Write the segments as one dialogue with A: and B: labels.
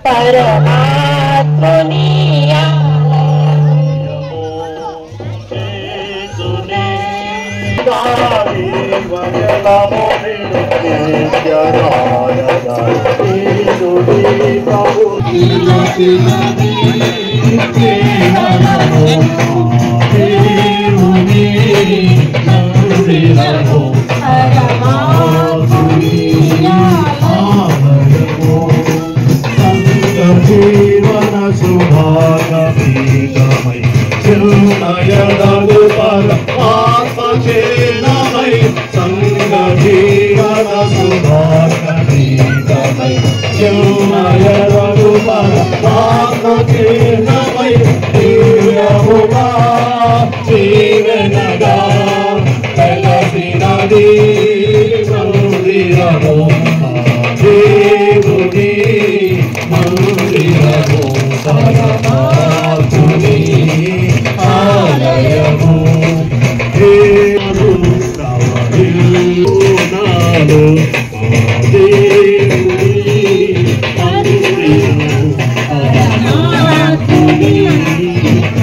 A: పరమాత్ముని
B: జీవన సుభాగమై చిన్నయదగు పరమాత్మచేనమై సంగ జీవన సుభాగమై చిన్నయదగు పరమాత్మచేనమై దివ్యముగా జీవనగా వెలసినది మందిరము దేవుని మందిరము పరమాత్ముని ఆలయము దేవుడు ప్రవహించునాడు దేవుని మందిరము పరమాత్ముని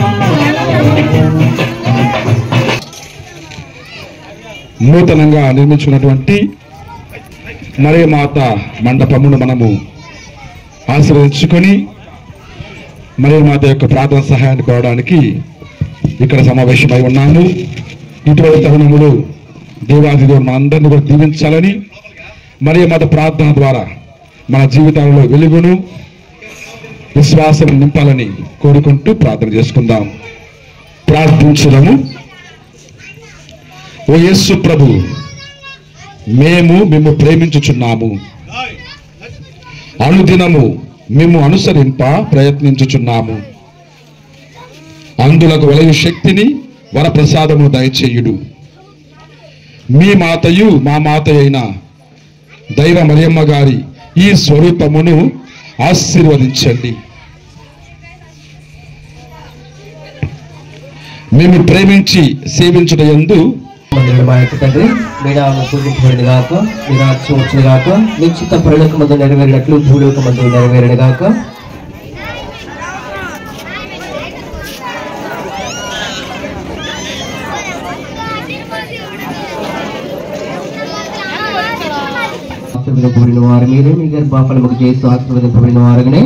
B: ఆలయము.
C: నూతనంగా నిర్మించుకున్నటువంటి మరియ మాత మండపమును మనము ఆశీర్వదించుకొని మరియ మాత యొక్క ప్రార్థన సహాయాన్ని కోరడానికి ఇక్కడ సమావేశమై ఉన్నాము. ఇటువంటి తరుణములు దేవాదిదేవుడు మన అందరినీ కూడా దీవించాలని, మరియ మాత ప్రార్థన ద్వారా మన జీవితాలలో వెలుగును విశ్వాసం నింపాలని కోరుకుంటూ ప్రార్థన చేసుకుందాం. ప్రార్థించుదాము. ఓ యేసు ప్రభు, మేము మిమ్ము ప్రేమించుచున్నాము, అనుదినము మేము అనుసరింప ప్రయత్నించుచున్నాము. అందులకు వలయు శక్తిని వరప్రసాదము దయచేయుడు. మీ మాతయు మా మాత అయిన దైవ మరియమ్మ గారి ఈ స్వరూపమును ఆశీర్వదించండి. మేము ప్రేమించి సేవించుట యందు
D: మా యొక్క తండ్రి మీ నామము పూజించబడిన గాక, మీ రాజ్యం వచ్చిన గాక, మీ చిత్త పరలోకమందు నెరవేరినట్లు భూలోకమందు నెరవేరిన గాక. ఆశీర్వదింపబడిన వారు మీరే, మీ గర్భఫలముకు చేస్తూ ఆశీర్వదింపబడిన వారుగానే.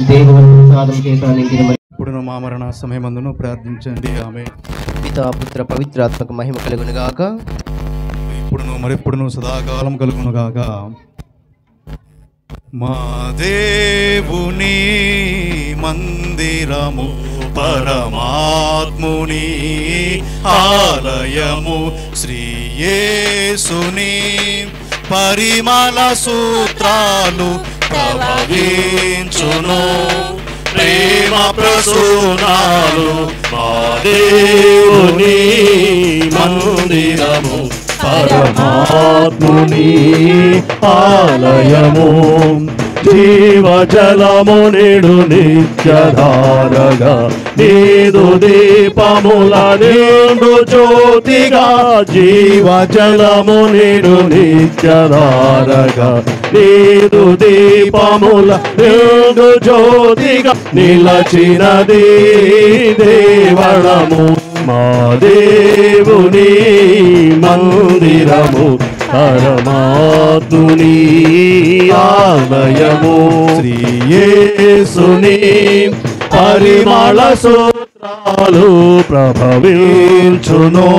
D: దేవుని ప్రసాదం చేత నిండిన
E: ఇప్పుడును మా మరణ సమయమందును ప్రార్థించండి. ఆమె
D: పితా పుత్ర పవిత్రాత్మక మహిమ కలుగును గాక.
E: ఇప్పుడును మరెప్పుడును సదాకాలం కలుగును గాక. మా దేవుని మందిరము పరమాత్ముని ఆలయము, శ్రీ యేసుని పరిమళ సూత్రాలు ప్రవహించును, ప్రేమ ప్రసూనాలు మా దేవుని మందిరము పరమాత్ముని ఆలయము. జీవజలము నిడు నిత్యధారగా, నీదు దీపముల నిండు జ్యోతిగా. జీవజలము నిడు నిత్యధారగా, నీదు దీపముల నిండు జ్యోతిగా. నిలచినది దేవళము మా దేవుని మందిరము పరమాత్ముని ఆలయము. శ్రీ యేసుని పరిమళ సూత్రాలు ప్రభవించును,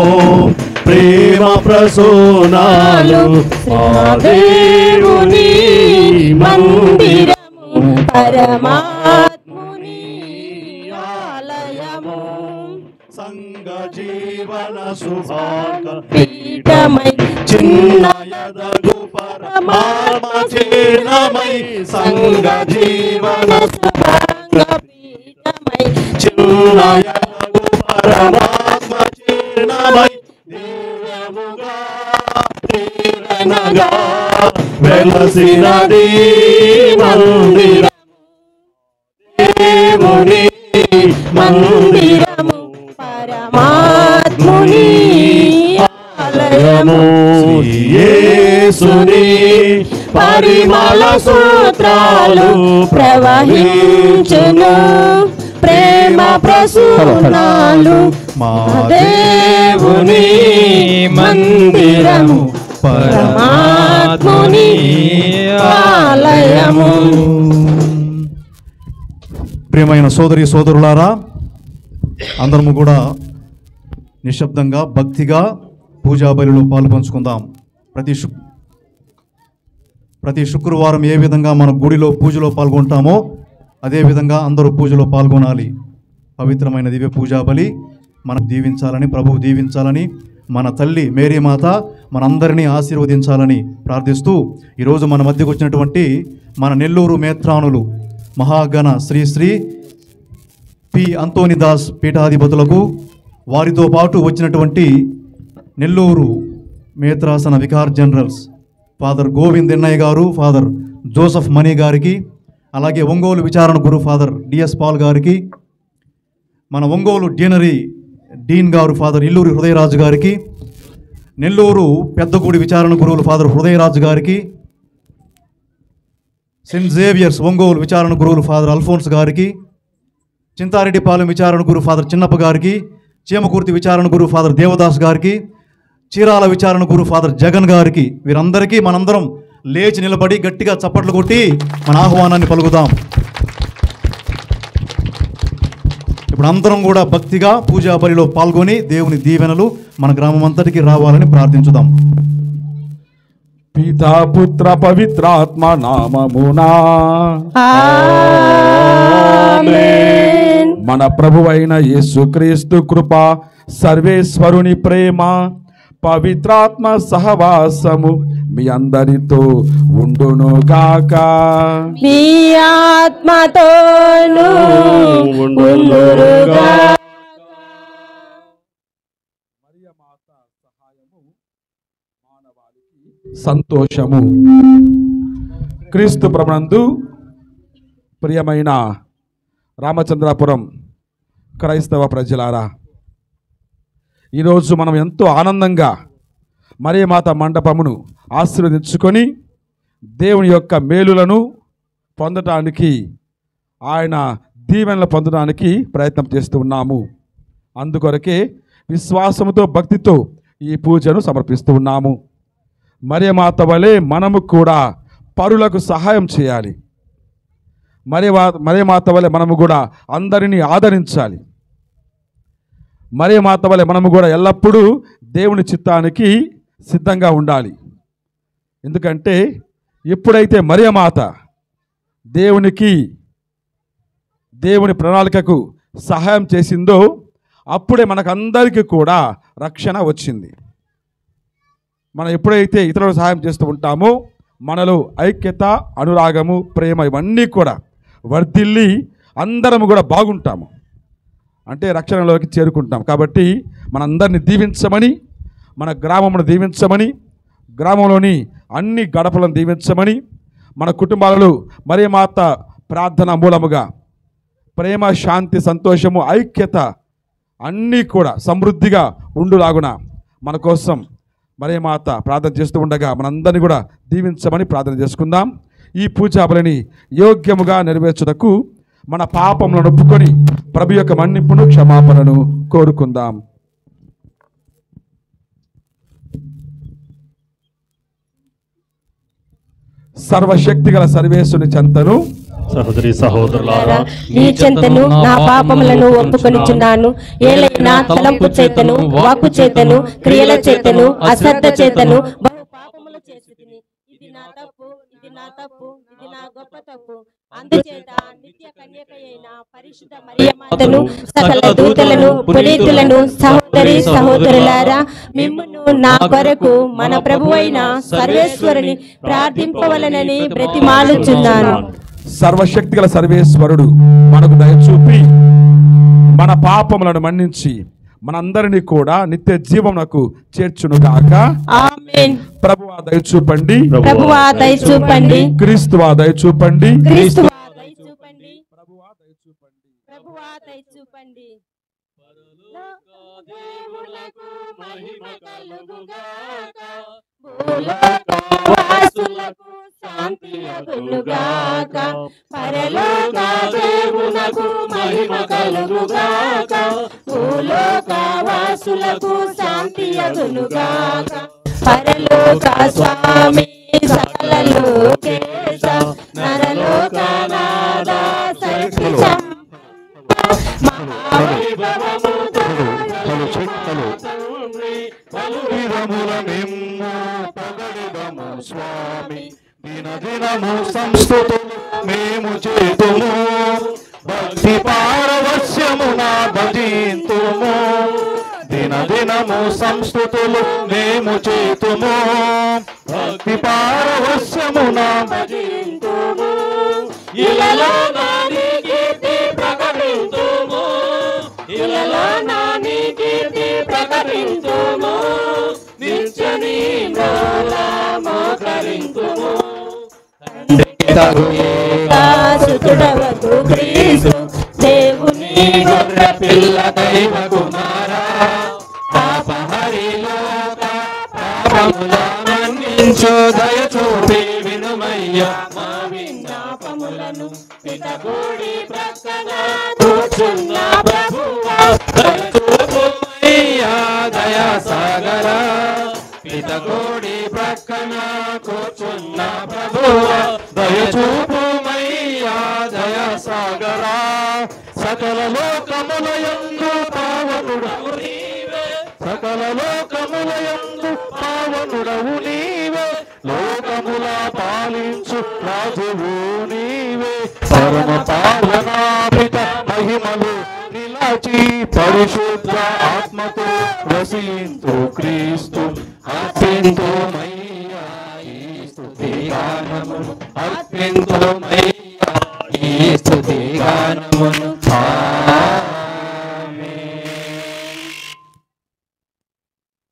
E: ప్రేమ ప్రసూనాలు మా దేవుని మందిరము పరమాత్ముని ఆలయము. సంగ జీవన సుభాగ పీఠమై చిన్నయదగు పరమాత్మచేనమై. సంగ జీవన సుభాగ పీఠమై చిన్నయదగు పరమాత్మచేనమై. దివ్యముగా తీరనగా వెలసినది మందిరము, దేవుని మందిరము
A: పరమాత్ముని ఆలయము.
E: యేసుని పరిమళ సూత్రాలు
A: ప్రవహించును ప్రేమ ప్రసూనాలు
E: మా దేవుని మందిరము
A: పరమాత్ముని ఆలయము.
E: ప్రియమైన సోదరి సోదరులారా, అందరము కూడా నిశ్శబ్దంగా భక్తిగా పూజా బలిలో పాల్పంచుకుందాం. ప్రతి శుక్రవారం ఏ విధంగా మన గుడిలో పూజలో పాల్గొంటామో అదేవిధంగా అందరూ పూజలో పాల్గొనాలి. పవిత్రమైన దివ్య పూజా బలి మనం దీవించాలని, ప్రభువు దీవించాలని, మన తల్లి మేరీ మాత మనందరినీ ఆశీర్వదించాలని ప్రార్థిస్తూ ఈరోజు మన మధ్యకు వచ్చినటువంటి మన నెల్లూరు మేత్రానులు మహాగణ శ్రీ శ్రీ పి అంతోనిదాస్ పీఠాధిపతులకు, వారితో పాటు వచ్చినటువంటి నెల్లూరు మేత్రాసన vicar generals father Govind Ennaiah గారు, ఫాదర్ జోసఫ్ మనీ గారికి, అలాగే ఒంగోలు విచారణ గురు ఫాదర్ డిఎస్ పాల్ గారికి, మన ఒంగోలు డీనరీ డీన్ గారు ఫాదర్ ఇల్లూరి హృదయరాజు గారికి, నెల్లూరు పెద్దగూడి విచారణ గురువులు ఫాదర్ హృదయరాజు గారికి, సెయింట్ జేవియర్స్ ఒంగోలు విచారణ గురువులు ఫాదర్ అల్ఫోన్స్ గారికి, చింతారెడ్డిపాలెం విచారణ గురు ఫాదర్ చిన్నప్ప గారికి, చీమకుర్తి విచారణ గురు ఫాదర్ దేవదాస్ గారికి, చీరాల విచారణ గురు ఫాదర్ జగన్ గారికి, వీరందరికీ మనందరం లేచి నిలబడి గట్టిగా చప్పట్లు కొట్టి మన ఆహ్వానాన్ని పలుకుదాం. ఇప్పుడు అందరం కూడా భక్తిగా పూజా బలిలో పాల్గొని దేవుని దీవెనలు మన గ్రామం అంతటికి రావాలని ప్రార్థించుదాం.
C: పితా పుత్ర పవిత్రాత్మ నామమునా
A: ఆమేన్.
C: మన ప్రభువైన యేసుక్రీస్తు కృప, సర్వేశ్వరుని ప్రేమ, పవిత్రాత్మ సహవాసము మీ అందరితో ఉండునుగాక.
A: మీ ఆత్మతోను ఉండునుగా.
C: సంతోషము. క్రీస్తు ప్రభునందు ప్రియమైన రామచంద్రాపురం క్రైస్తవ ప్రజలారా, ఈరోజు మనం ఎంతో ఆనందంగా మరియమాత మండపమును ఆశీర్వదించుకొని దేవుని యొక్క మేలులను పొందటానికి, ఆయన దీవెనలు పొందడానికి ప్రయత్నం చేస్తూ ఉన్నాము. అందుకొరకే విశ్వాసముతో భక్తితో ఈ పూజను సమర్పిస్తూ ఉన్నాము. మరియమాత వలె మనము కూడా పరులకు సహాయం చేయాలి. మరియమాత వలె మనము కూడా అందరినీ ఆదరించాలి. మరియమాత వలె మనము కూడా ఎల్లప్పుడూ దేవుని చిత్తానికి సిద్ధంగా ఉండాలి. ఎందుకంటే ఎప్పుడైతే మరియమాత దేవుని ప్రణాళికకు సహాయం చేసిందో అప్పుడే మనకందరికీ కూడా రక్షణ వచ్చింది. మనం ఎప్పుడైతే ఇతరులకు సహాయం చేస్తూ ఉంటామో మనలో ఐక్యత, అనురాగము, ప్రేమ ఇవన్నీ కూడా వర్ధిల్లి అందరము కూడా బాగుంటాము, అంటే రక్షణలోకి చేరుకుంటాం. కాబట్టి మనందరినీ దీవించమని, మన గ్రామమును దీవించమని, గ్రామంలోని అన్ని గడపలను దీవించమని, మన కుటుంబాలలో మరియమాత ప్రార్థన మూలముగా ప్రేమ, శాంతి, సంతోషము, ఐక్యత అన్నీ కూడా సమృద్ధిగా ఉండులాగున మన కోసం మరియమాత ప్రార్థన చేస్తూ ఉండగా మనందరినీ కూడా దీవించమని ప్రార్థన చేసుకుందాం. ఈ పూజా బలిని యోగ్యముగా నెరవేర్చుటకు మన పాపములను ఒప్పుకొని ప్రభు యొక్క మన్నింపును, క్షమాపణను కోరుకుందాం. సర్వశక్తి గల సర్వేశ్వరుని చెంతను,
B: సహోదరి సహోదరులారా,
A: నీ చెంతను నా పాపములను ఒప్పుకొనిచున్నాను. ఏలైనా తలంపు చేతను, వాక్కు చేతను, క్రియల చేతను, అశ్రద్ధ చేతను బహు పాపములు చేసితిని. ఇది నా తప్పు, ఇది నా తప్పు, ఇది నా గొప్ప తప్పు. అందుచేత నిత్య కన్యకయైన పరిశుద్ధ మరియమాతను, సకల దూతలను, పునీతులను, సహోదరి సహోదరులారా, మిమ్మును నా కొరకు మన ప్రభువైన సర్వేశ్వరుని ప్రార్థింపవలనని బ్రతిమాలుచున్నాను.
C: సర్వశక్తి గల సర్వేశ్వరుడు మనకు దయచూపి మన పాపములను మన్నించి మనందరినీ కూడా నిత్య జీవమునకు చేర్చునుగాక.
A: ఆమేన్.
C: ప్రభువా దయచూపండి,
A: ప్రభువా దయచూపండి,
C: క్రీస్తువా దయచూపండి,
A: క్రీస్తువా దయచూపండి,
C: ప్రభువా దయచూపండి.
A: ప్రభువా దయచూపండి. మహిమ కలుగుగాక భూలోకవాసులకు శాంతి అగులుగాక పరలోక దేవునకు మహిమ కలుగుగాక భూలోకవాసులకు శాంతి అగులుగాక పరలోక స్వామి సకల లోకేశ నరలోకనాథ సర్వ
E: స్వామి దినదినము సంస్తుతులు మేము చేతుము భక్తి పారవశ్యమున భజింతుము దినదినము సంస్తుతులు మేము చేతుము భక్తి పారవశ్యమున భజింతుము ఇలలో నాని కీర్తి ప్రకటింతుము ఇలలో నాని కీర్తి ప్రకటింతుము నిత్య నీ మోకరింతుము
A: సుతుడవకు క్రీస్తు దేవుని
E: గొర్రె పిల్ల దైవ కుమారా పాపహరిలోక పాపముల మన్నించు దయ చూపి వినుమయ్యా మా విన్నపములను పితగూడి ప్రక్కన కూర్చున్న ప్రభువా దయ చూపుమయ్యా దయా సాగరా పితగూడి ప్రక్కన కూర్చున్న ప్రభువా దయ చూపుమయ్యా దయా సాగరా సకల లోకములయందు పావనుడవు నీవే సకల లోకములయందు పావనుడవు నీవే లోకముల పాలించు రాజువు నీవే పరమ పావనాపిత మహిమలు నిలచి పరిశుద్ధ ఆత్మతో వసింతు క్రీస్తు అర్పింతుమయ్యా ఈ స్తుతి గానమును అర్పింతుమయ్యా ఈ స్తుతి గానమును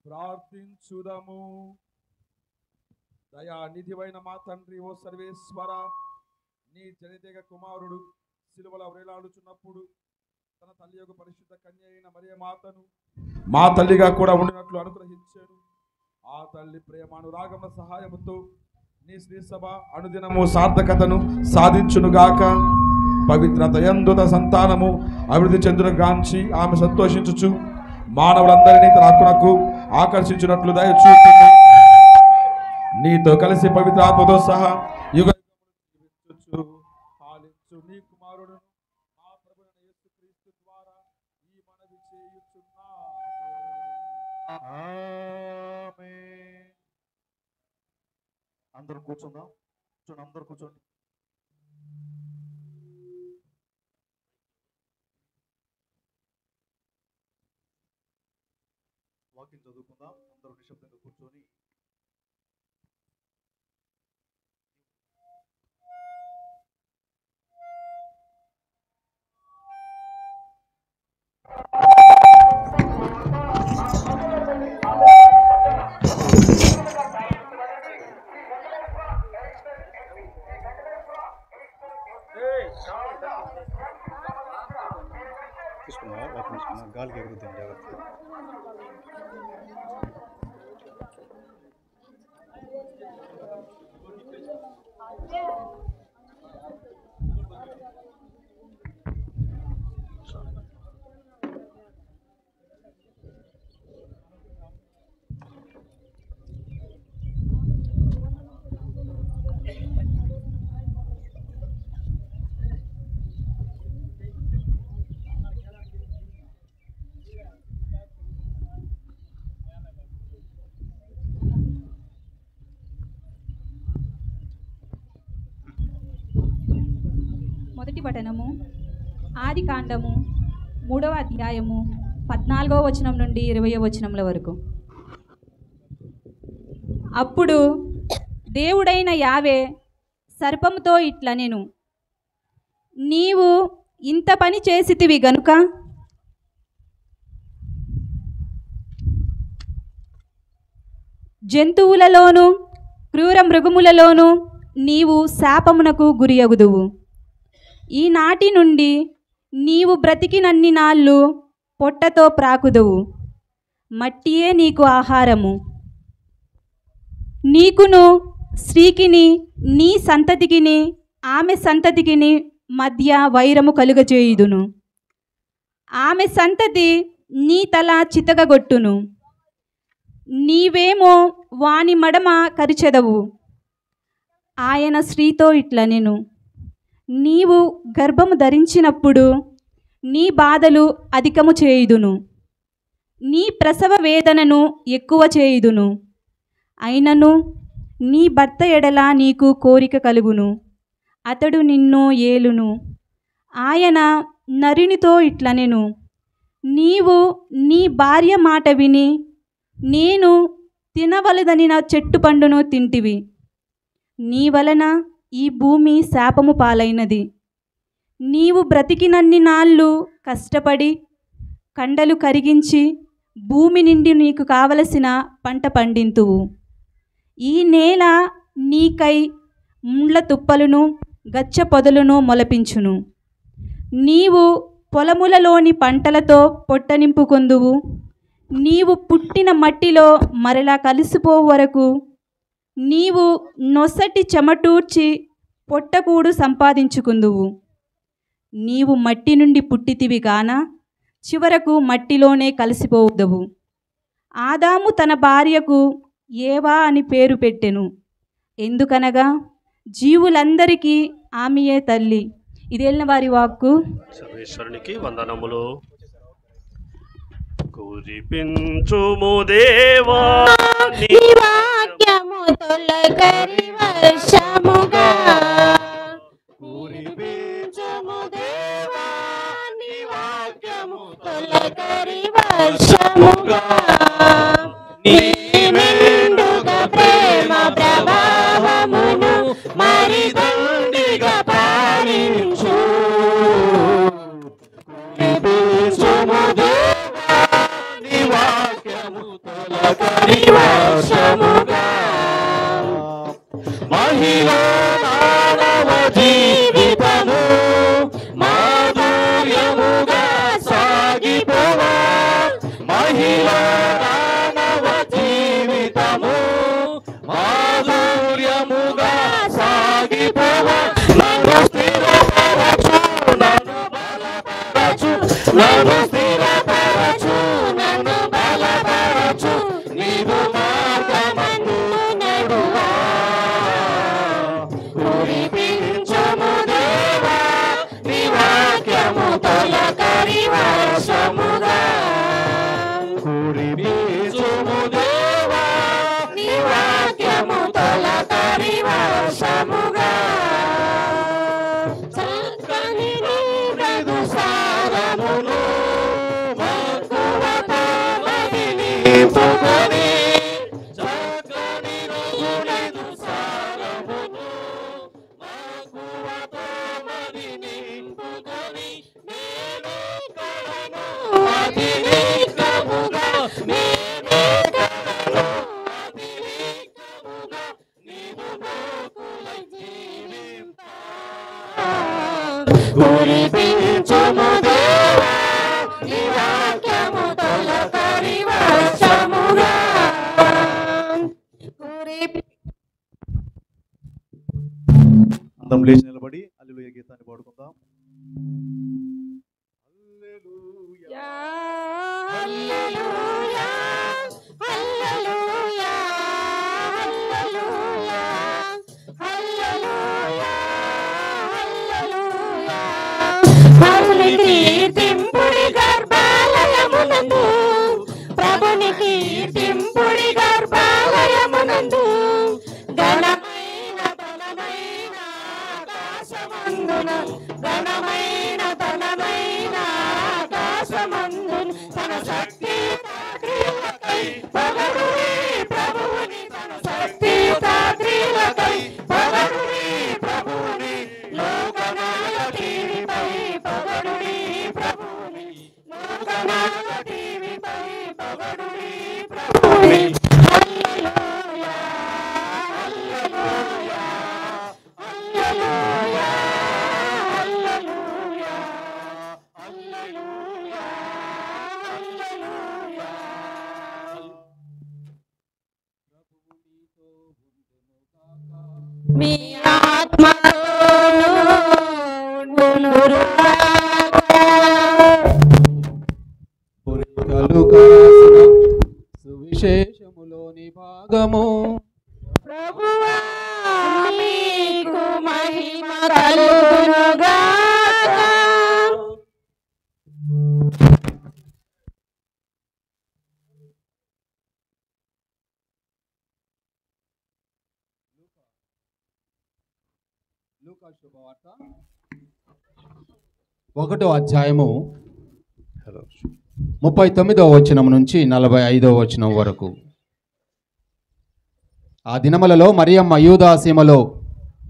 C: ప్రార్థించుదము. దయానిధివైన మా తండ్రి ఓ సర్వేశ్వర, నీ జనితేగ కుమారుడు సిలువలో వేలాడుచున్నప్పుడు తన తల్లి యొక్క పరిశుద్ధ కన్య అయిన మరియ మాతను మా తల్లిగా కూడా ఉండినట్లు అనుగ్రహించాడు. ఆ తల్లి ప్రేమానురాగమ సహాయముతో నీ శ్రీ సభ అనుదినము సార్థకతను సాధించునుగాక. పవిత్రత యందుత సంతానము అభివృద్ధి చెందునుగాంచి ఆమె సంతోషించుచు మానవులందరినీ తన హక్కునకు ఆకర్షించినట్లు దయచూపుము. నీతో కలిసి పవిత్ర ఆత్మతో సహా యుగ పాలించు నీ కుమారుడు మా ప్రభువైన యేసుక్రీస్తు ద్వారా ఈ మనవి చేయుచున్నాము.
E: ఆమేన్. అందరూ కూర్చుందాం. అందరూ కూర్చోండి. వాక్యం చదువుకుందాం. అందరూ నిశ్శబ్దంగా కూర్చొని గాలికి ఎగురుతుంది జాగ్రత్త.
F: మొదటి పఠనము ఆది కాండము 3వ అధ్యాయము 14వ వచనం నుండి 20వ వచనముల వరకు. అప్పుడు దేవుడైన యావే సర్పముతో ఇట్లనెను, నీవు ఇంత పని చేసితివి గనుక జంతువులలోను క్రూర మృగములలోను నీవు శాపమునకు గురియగుదువు. ఈనాటి నుండి నీవు బ్రతికినన్ని నాళ్ళు పొట్టతో ప్రాకుదువు. మట్టియే నీకు ఆహారము. నీకును స్త్రీకిని నీ సంతతికిని ఆమె సంతతికిని మధ్య వైరము కలుగజేయుదును. ఆమె సంతతి నీ తల చితకగొట్టును, నీవేమో వాని మడమ కరిచెదవు. ఆయన స్త్రీతో ఇట్లనెను, నీవు గర్భము ధరించినప్పుడు నీ బాధలు అధికము చేయుదును, నీ ప్రసవ వేదనను ఎక్కువ చేయుదును. అయినను నీ భర్త ఎడల నీకు కోరిక కలుగును, అతడు నిన్ను ఏలును. ఆయన నరునితో ఇట్లనెను, నీవు నీ భార్య మాట విని నేను తినవలదనిన చెట్టు పండును తింటివి. నీ వలన ఈ భూమి శాపము పాలైనది. నీవు బ్రతికినన్ని నాళ్ళు కష్టపడి కండలు కరిగించి భూమి నుండి నీకు కావలసిన పంట పండింతువు. ఈ నేల నీకై ముండ్ల తుప్పలను గచ్చ పొదలను మొలపించును. నీవు పొలములలోని పంటలతో పొట్ట నింపుకొందువు. నీవు పుట్టిన మట్టిలో మరలా కలిసిపోవు వరకు నీవు నొసటి చెమటూర్చి పొట్టకూడు సంపాదించుకుందువు. నీవు మట్టి నుండి పుట్టితివి గాన చివరకు మట్టిలోనే కలిసిపోవుదవు. ఆదాము తన భార్యకు ఏవా అని పేరు పెట్టెను, ఎందుకనగా జీవులందరికీ ఆమెయే తల్లి. ఇదేళ్ళ వారి వాక్కు.
B: సర్వేశ్వరునికి వందనములు. కురిపించుము దేవా నీ
A: వాక్యము తొలకరి వర్షముగా, కురిపించుము దేవా నీ వాక్యము తొలకరి వర్షముగా, నీ మెండుగా ప్రేమ ప్రవాహమును మరి దండిగా పారించు. కురిపించుము దేవా నీ వాక్యము తొలకరి వర్షముగా, మహిళా మానవ జీవితము మాధుర్యముగా సాగిపోవా. మహిళా మానవ జీవితము మాధుర్యముగా సాగిపోవా. నన్ను స్థిరపరచు, నన్ను బలపరచు, నన్ను స్థిరపరచు, నన్ను బలపరచు, నీవు మార్గమందు నడువా. కురిపించుము దేవా నీ వాక్యము తొలకరి వర్షముగా, కురిపించుము దేవా నీ వాక్యము తొలకరి వర్షముగా. చక్కని నీ మృదు సారమును మక్కువతో మది నింపుకొని, చక్కని నీ మృదు సారమును మక్కువతో మది నింపుకొని, నేనే కడను అతి నిక్కముగా, నేనే కడను అతి నిక్కముగా, నీవు మోకులై జీవింప. కురిపించుము దేవా నీ వాక్యము తొలకరి వర్షముగా.
E: అందరం లేచి నిలబడి హల్లెలూయా గీతాన్ని పాడుకుందాం. హల్లెలూయా
A: హల్లెలూయా, హల్లెలూయా, హల్లెలూయా, హల్లెలూయా, హల్లెలూయా. ప్రభుని కీర్తింపుడి గర్భాలయమునందు, ప్రభుని కీర్తింపుడి గర్భాలయమునందు, ఘనమైన బలమైన ఆకాశమందున, ఘనమైన బలమైన ఆకాశమందున తన శక్తి క్రియలకై పగడుడి ప్రభువుని, తన శక్తి క్రియలకై పగడుడి ప్రభువుని. లోకనాయ టీవీపై పగడుడి ప్రభువుని, లోకనాయ టీవీపై పగడుడి ప్రభువుని. హల్లెలూయా, హల్లెలూయా, హల్లెలూయా, హల్లెలూయా, హల్లెలూయా, హల్లెలూయా.
G: సువిశేషములోని భాగము.
A: మీకు మహిమ కలుగునుగాక.
G: లూకా శుభవార్త 1వ అధ్యాయము 39వ వచనం నుంచి 45వ వచనం వరకు. ఆ దినములలో మరియమ్మ యూదా సీమలో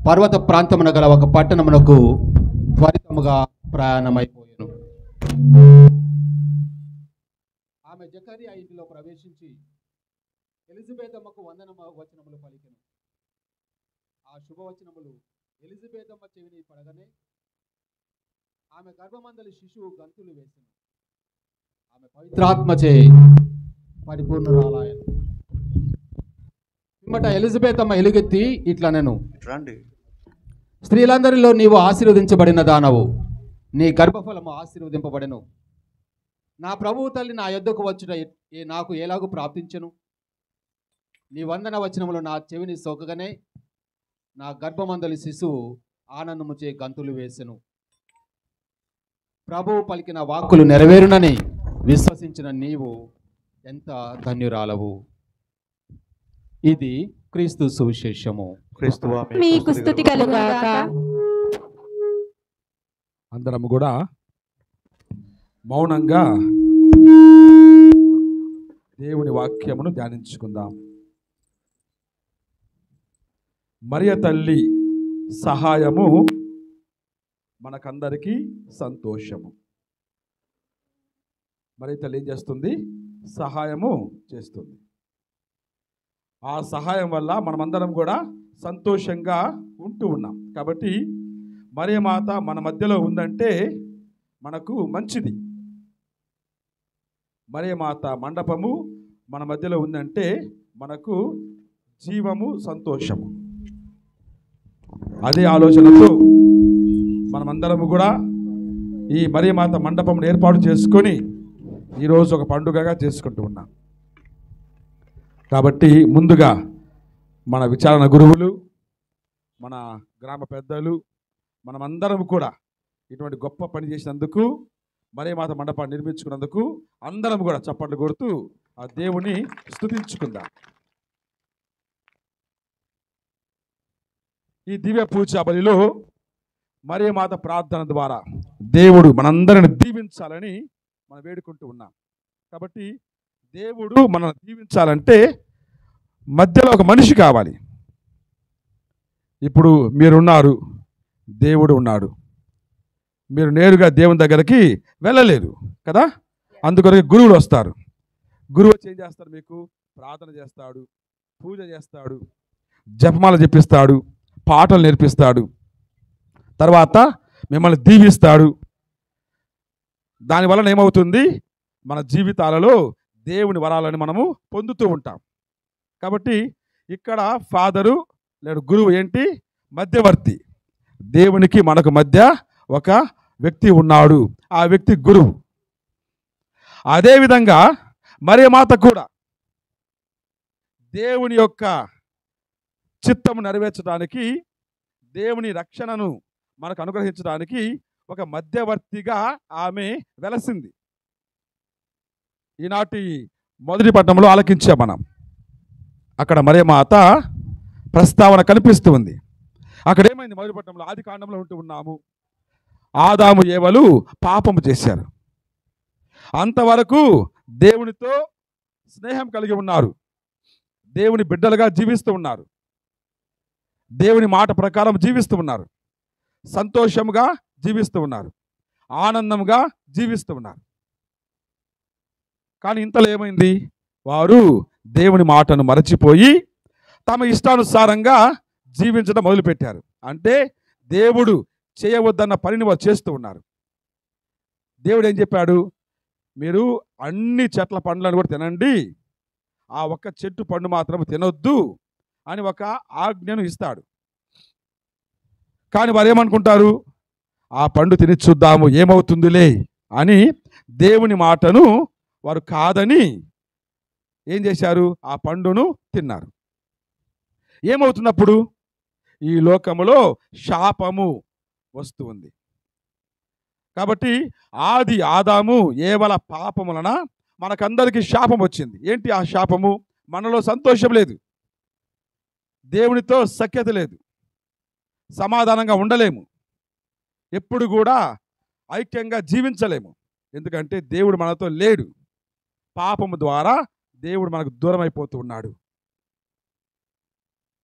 G: పర్వత ప్రాంతమున గల ఒక పట్టణమునకు త్వరితముగా ప్రయాణమైపోయెను. ఆమె జకరియా ఇంటిలో ప్రవేశించి ఎలిజబెతమ్మకు వచనములు పలికెను. ఆ శుభవచనములు ఎలిజబెతమ్మ చెవిని పడగానే ఆమె గర్భమందలి శిశువు గంతులు వేసెను. ఆమె పవిత్రాత్మచే పరిపూర్ణురాలాయెను. పిమ్మట ఎలిజబెతమ్మ ఎలుగెత్తి ఇట్లనెను, స్త్రీలందరిలో నీవు ఆశీర్వదించబడిన దానవు, నీ గర్భఫలము ఆశీర్వదింపబడెను. నా ప్రభువు తల్లి నా యొద్దకు వచ్చుట నాకు ఎలాగూ ప్రాప్తించెను? నీ వందన వచనములు నా చెవిని సోకగానే నా గర్భమందలి శిశువు ఆనందముచే గంతులు వేసెను. ప్రభువు పలికిన వాక్కులు నెరవేరునని విశ్వసించిన నీవు ఎంత ధన్యురాలవు. ఇది క్రీస్తు సువిశేషము.
A: మీకు స్తుతి కలుగుగాక.
C: అందరము కూడా మౌనంగా దేవుని వాక్యమును ధ్యానించుకుందాం. మరియ తల్లి సహాయము మనకందరికీ సంతోషము. మరియ తల్లి ఏం చేస్తుంది? సహాయము చేస్తుంది. ఆ సహాయం వల్ల మనమందరం కూడా సంతోషంగా ఉంటూ ఉన్నాం. కాబట్టి మరియ మాత మన మధ్యలో ఉందంటే మనకు మంచిది. మరియ మాత మండపము మన మధ్యలో ఉందంటే మనకు జీవము, సంతోషము. అదే ఆలోచనతో మనమందరము కూడా ఈ మరియ మాత మండపం ఏర్పాటు చేసుకొని ఈరోజు ఒక పండుగగా చేసుకుంటూ ఉన్నాం. కాబట్టి ముందుగా మన విచారణ గురువులు, మన గ్రామ పెద్దలు, మనమందరం కూడా ఇటువంటి గొప్ప పని చేసినందుకు, మరియ మాత మండపాన్ని నిర్మించుకున్నందుకు అందరం కూడా చప్పట్లు కొడుతూ ఆ దేవుని స్తుతించుకుందాం. ఈ దివ్య పూజా బలిలో మరియ మాత ప్రార్థన ద్వారా దేవుడు మనందరిని దీవించాలని మనం వేడుకుంటూ ఉన్నాం. కాబట్టి దేవుడు మనల్ని దీవించాలంటే మధ్యలో ఒక మనిషి కావాలి. ఇప్పుడు మీరున్నారు, దేవుడు ఉన్నాడు. మీరు నేరుగా దేవుని దగ్గరికి వెళ్ళలేరు కదా. అందుకొరకు గురువులు వస్తారు. గురువు వచ్చి ఏం చేస్తారు? మీకు ప్రార్థన చేస్తాడు, పూజ చేస్తాడు, జపమాల చెప్పిస్తాడు, పాటలు నేర్పిస్తాడు, తర్వాత మిమ్మల్ని దీవిస్తాడు. దానివలన ఏమవుతుంది? మన జీవితాలలో దేవుని వరాలను మనము పొందుతూ ఉంటాం. కాబట్టి ఇక్కడ ఫాదరు లేదా గురువు ఏంటి? మధ్యవర్తి. దేవునికి మనకు మధ్య ఒక వ్యక్తి ఉన్నాడు, ఆ వ్యక్తి గురువు. అదేవిధంగా మరియ మాత కూడా దేవుని యొక్క చిత్తము నెరవేర్చడానికి, దేవుని రక్షణను మనకు అనుగ్రహించడానికి ఒక మధ్యవర్తిగా ఆమె వెలసింది. ఈనాటి మొదటి పట్టణంలో ఆలకించాం మనం. అక్కడ మరియ మాత ప్రస్తావన కనిపిస్తూ ఉంది. అక్కడ ఏమైంది? మొదటి పట్టణంలో ఆది కాండంలో ఉంటూ ఉన్నాము. ఆదాము ఏవలు పాపము చేశారు. అంతవరకు దేవునితో స్నేహం కలిగి ఉన్నారు, దేవుని బిడ్డలుగా జీవిస్తూ ఉన్నారు, దేవుని మాట ప్రకారం జీవిస్తూ ఉన్నారు, సంతోషముగా జీవిస్తూ ఉన్నారు, ఆనందంగా జీవిస్తూ ఉన్నారు. కానీ ఇంతలో ఏమైంది? వారు దేవుని మాటను మరచిపోయి తమ ఇష్టానుసారంగా జీవించడం మొదలుపెట్టారు. అంటే దేవుడు చేయవద్దన్న పనిని వారు చేస్తూ ఉన్నారు. దేవుడు ఏం చెప్పాడు? మీరు అన్ని చెట్ల పండ్లను కూడా తినండి, ఆ ఒక్క చెట్టు పండు మాత్రం తినొద్దు అని ఒక ఆజ్ఞను ఇస్తాడు. కానీ వారు ఏమనుకుంటారు, ఆ పండు తిని చూద్దాము ఏమవుతుందిలే అని దేవుని మాటను వారు కాదని ఏం చేశారు, ఆ పండును తిన్నారు. ఏమవుతున్నప్పుడు ఈ లోకములో శాపము వస్తూ ఉంది. కాబట్టి ఆది ఆదాము ఏవల పాపం వలన మనకందరికీ శాపం వచ్చింది. ఏంటి ఆ శాపము? మనలో సంతోషం లేదు, దేవునితో సఖ్యత లేదు, సమాధానంగా ఉండలేము, ఎప్పుడు కూడా ఐక్యంగా జీవించలేము. ఎందుకంటే దేవుడు మనతో లేడు. పాపము ద్వారా దేవుడు మనకు దూరం అయిపోతూ ఉన్నాడు.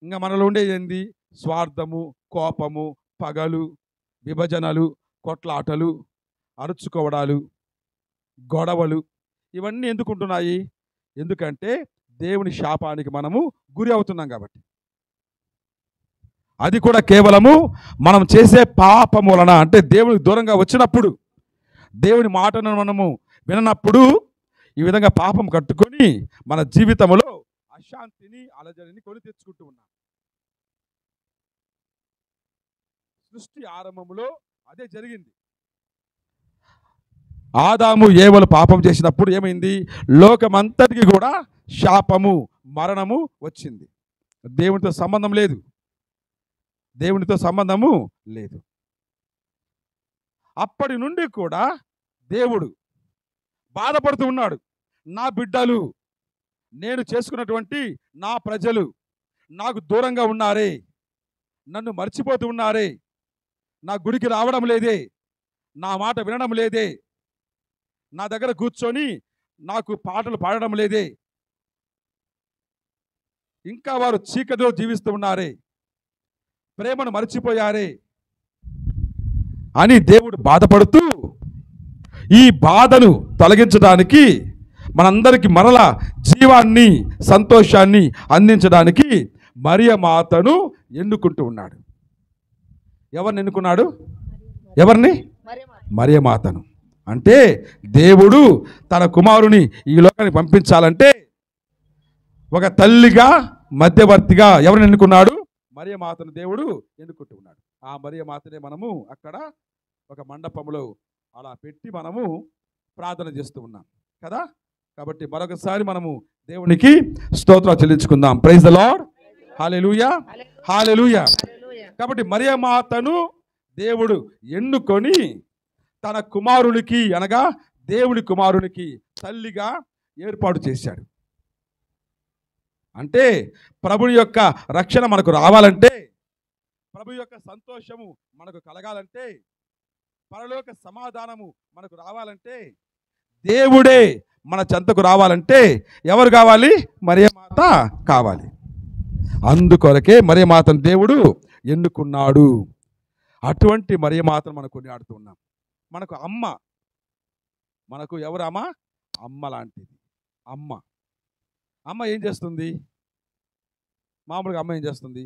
C: ఇంకా మనలో ఉండేది ఏంది? స్వార్థము, కోపము, పగలు, విభజనలు, కొట్లాటలు, అరుచుకోవడాలు, గొడవలు. ఇవన్నీ ఎందుకుంటున్నాయి? ఎందుకంటే దేవుని శాపానికి మనము గురి అవుతున్నాం కాబట్టి. అది కూడా కేవలము మనం చేసే పాపం వలన, అంటే దేవునికి దూరంగా వచ్చినప్పుడు, దేవుని మాటను మనము విననప్పుడు ఈ విధంగా పాపం కట్టుకొని మన జీవితంలో అశాంతిని, అలజడిని కొని తెచ్చుకుంటూ ఉన్నాం. సృష్టి ఆరంభంలో అదే జరిగింది. ఆదాము ఏవలు పాపం చేసినప్పుడు ఏమైంది? లోకమంతటికి కూడా శాపము, మరణము వచ్చింది. దేవునితో సంబంధం లేదు, దేవునితో సంబంధము లేదు. అప్పటి నుండి కూడా దేవుడు బాధపడుతూ ఉన్నాడు. నా బిడ్డలు, నేను చేసుకున్నటువంటి నా ప్రజలు నాకు దూరంగా ఉన్నారే, నన్ను మర్చిపోతూ ఉన్నారే, నా గుడికి రావడం లేదే, నా మాట వినడం లేదే, నా దగ్గర కూర్చొని నాకు పాటలు పాడడం లేదే, ఇంకా వారు చీకటిలో జీవిస్తూ ఉన్నారే, ప్రేమను మర్చిపోయారే అని దేవుడు బాధపడుతూ, ఈ బాధను తొలగించడానికి, మనందరికి మరలా జీవాన్ని, సంతోషాన్ని అందించడానికి మరియ మాతను ఎన్నుకుంటూ ఉన్నాడు. ఎవరిని ఎన్నుకున్నాడు? ఎవరిని? మరియ మాతను. అంటే దేవుడు తన కుమారుని ఈ లోకానికి పంపించాలంటే ఒక తల్లిగా, మధ్యవర్తిగా ఎవరిని ఎన్నుకున్నాడు? మరియ మాతను దేవుడు ఎన్నుకుంటూ ఉన్నాడు. ఆ మరియ మాతనే మనము అక్కడ ఒక మండపంలో అలా పెట్టి మనము ప్రార్థన చేస్తూ ఉన్నాం కదా. కాబట్టి మరొకసారి మనము దేవునికి స్తోత్రాలు చెల్లించుకుందాం. Praise the Lord, hallelujah, hallelujah. కాబట్టి మరియ మాతను దేవుడు ఎన్నుకొని తన కుమారునికి, అనగా దేవుని కుమారునికి తల్లిగా ఏర్పాటు చేశాడు. అంటే ప్రభుని యొక్క రక్షణ మనకు రావాలంటే, ప్రభు యొక్క సంతోషము మనకు కలగాలంటే, పరలోక సమాధానము మనకు రావాలంటే, దేవుడే మన చెంతకు రావాలంటే ఎవరు కావాలి? మరియ మాత కావాలి. అందుకొరకే మరియ మాతను దేవుడు ఎన్నుకున్నాడు. అటువంటి మరియ మాతను మనం కొనియాడుతూ ఉన్నాం. మనకు అమ్మ, మనకు ఎవరు అమ్మ? అమ్మ లాంటిది. అమ్మ ఏం చేస్తుంది? మామూలుగా అమ్మ ఏం చేస్తుంది?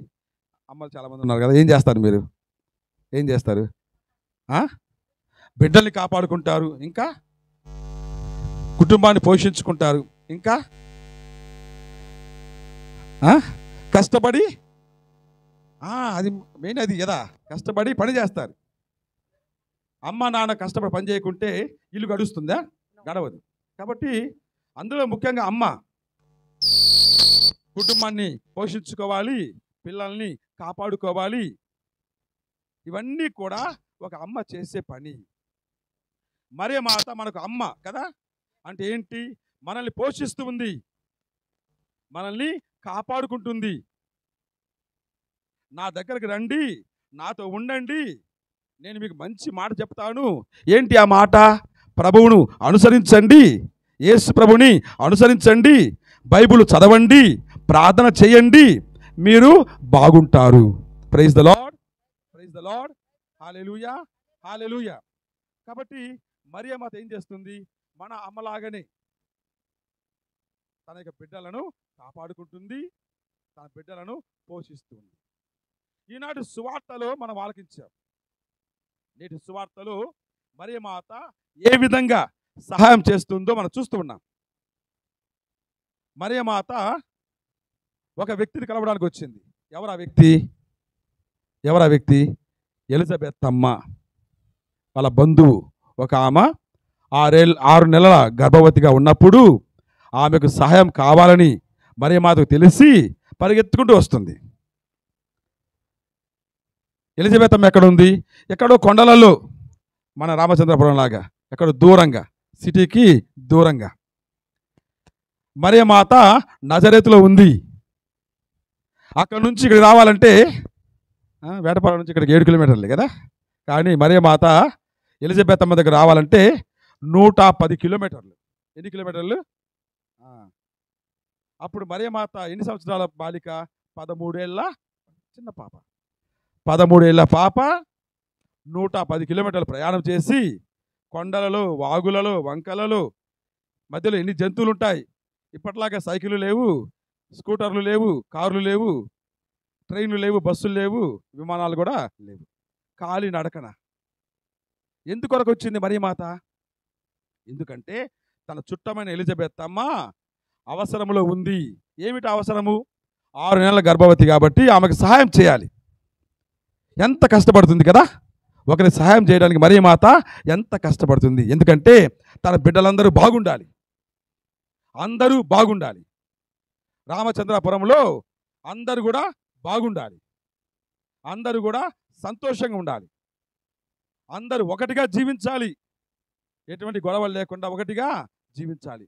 C: అమ్మలు చాలామంది ఉన్నారు కదా, ఏం చేస్తారు మీరు? ఏం చేస్తారు? బిడ్డల్ని కాపాడుకుంటారు, ఇంకా కుటుంబాన్ని పోషించుకుంటారు, ఇంకా కష్టపడి, అది మెయిన్ అది కదా, కష్టపడి పని చేస్తారు. అమ్మ నాన్న కష్టపడి పని చేయకుంటే ఇల్లు గడుస్తుందా? గడవదు. కాబట్టి అందులో ముఖ్యంగా అమ్మ కుటుంబాన్ని పోషించుకోవాలి, పిల్లల్ని కాపాడుకోవాలి. ఇవన్నీ కూడా ఒక అమ్మ చేసే పని. మరియ మాత మనకు అమ్మ కదా. అంటే ఏంటి? మనల్ని పోషిస్తూ ఉంది, మనల్ని కాపాడుకుంటుంది. నా దగ్గరికి రండి, నాతో ఉండండి, నేను మీకు మంచి మాట చెప్తాను. ఏంటి ఆ మాట? ప్రభువును అనుసరించండి, యేసు ప్రభుని అనుసరించండి, బైబిల్ చదవండి, ప్రార్థన చేయండి, మీరు బాగుంటారు. Praise the Lord, praise the Lord, hallelujah, hallelujah. కాబట్టి మరియ మాత ఏం చేస్తుంది? మన అమ్మలాగానే తన యొక్క బిడ్డలను కాపాడుకుంటుంది, తన బిడ్డలను పోషిస్తుంది. ఈనాటి సువార్తలో మనం ఆలకించాం. నేటి సువార్తలో మరియ మాత ఏ విధంగా సహాయం చేస్తుందో మనం చూస్తూ ఉన్నాం. మరియ మాత ఒక వ్యక్తిని కలవడానికి వచ్చింది. ఎవరు ఆ వ్యక్తి? ఎలిజబెత్ అమ్మ వాళ్ళ బంధువు ఒక ఆమె 6 నెలల గర్భవతిగా ఉన్నప్పుడు ఆమెకు సహాయం కావాలని మరియమాతకు తెలిసి పరిగెత్తుకుంటూ వస్తుంది. ఎలిజబెత్ అమ్మ ఎక్కడ ఉంది? ఎక్కడో కొండలలో, మన రామచంద్రపురం లాగా ఎక్కడో దూరంగా, సిటీకి దూరంగా. మరియమాత నజరేతులో ఉంది. అక్కడ నుంచి ఇక్కడ రావాలంటే వేటపాలెం నుంచి ఇక్కడికి 7 కిలోమీటర్లే కదా. కానీ మరియమాత ఎలిజబెత్ అమ్మ దగ్గర రావాలంటే 110 కిలోమీటర్లు. ఎన్ని కిలోమీటర్లు? అప్పుడు మరియమాత ఎన్ని సంవత్సరాల బాలిక? 13 ఏళ్ళ చిన్న పాప. 13 ఏళ్ళ పాప 110 కిలోమీటర్లు ప్రయాణం చేసి కొండలలో, వాగులలో, వంకలలో మధ్యలో ఎన్ని జంతువులు ఉంటాయి. ఇప్పట్లాగా సైకిళ్ళు లేవు, స్కూటర్లు లేవు, కార్లు లేవు, ట్రైన్లు లేవు, బస్సులు లేవు, విమానాలు కూడా లేవు. కాలి నడకన. ఎందుకొరకు వచ్చింది మరియమాత? ఎందుకంటే తన చుట్టమైన ఎలిజబెత్ అమ్మ అవసరంలో ఉంది. ఏమిటి అవసరము? 6 నెలల గర్భవతి కాబట్టి ఆమెకు సహాయం చేయాలి. ఎంత కష్టపడుతుంది కదా. ఒకరి సహాయం చేయడానికి మరియమాత ఎంత కష్టపడుతుంది. ఎందుకంటే తన బిడ్డలందరూ బాగుండాలి, అందరూ బాగుండాలి. రామచంద్రపురంలో అందరూ కూడా బాగుండాలి, అందరూ కూడా సంతోషంగా ఉండాలి, అందరూ ఒకటిగా జీవించాలి, ఎటువంటి గొడవలు లేకుండా ఒకటిగా జీవించాలి.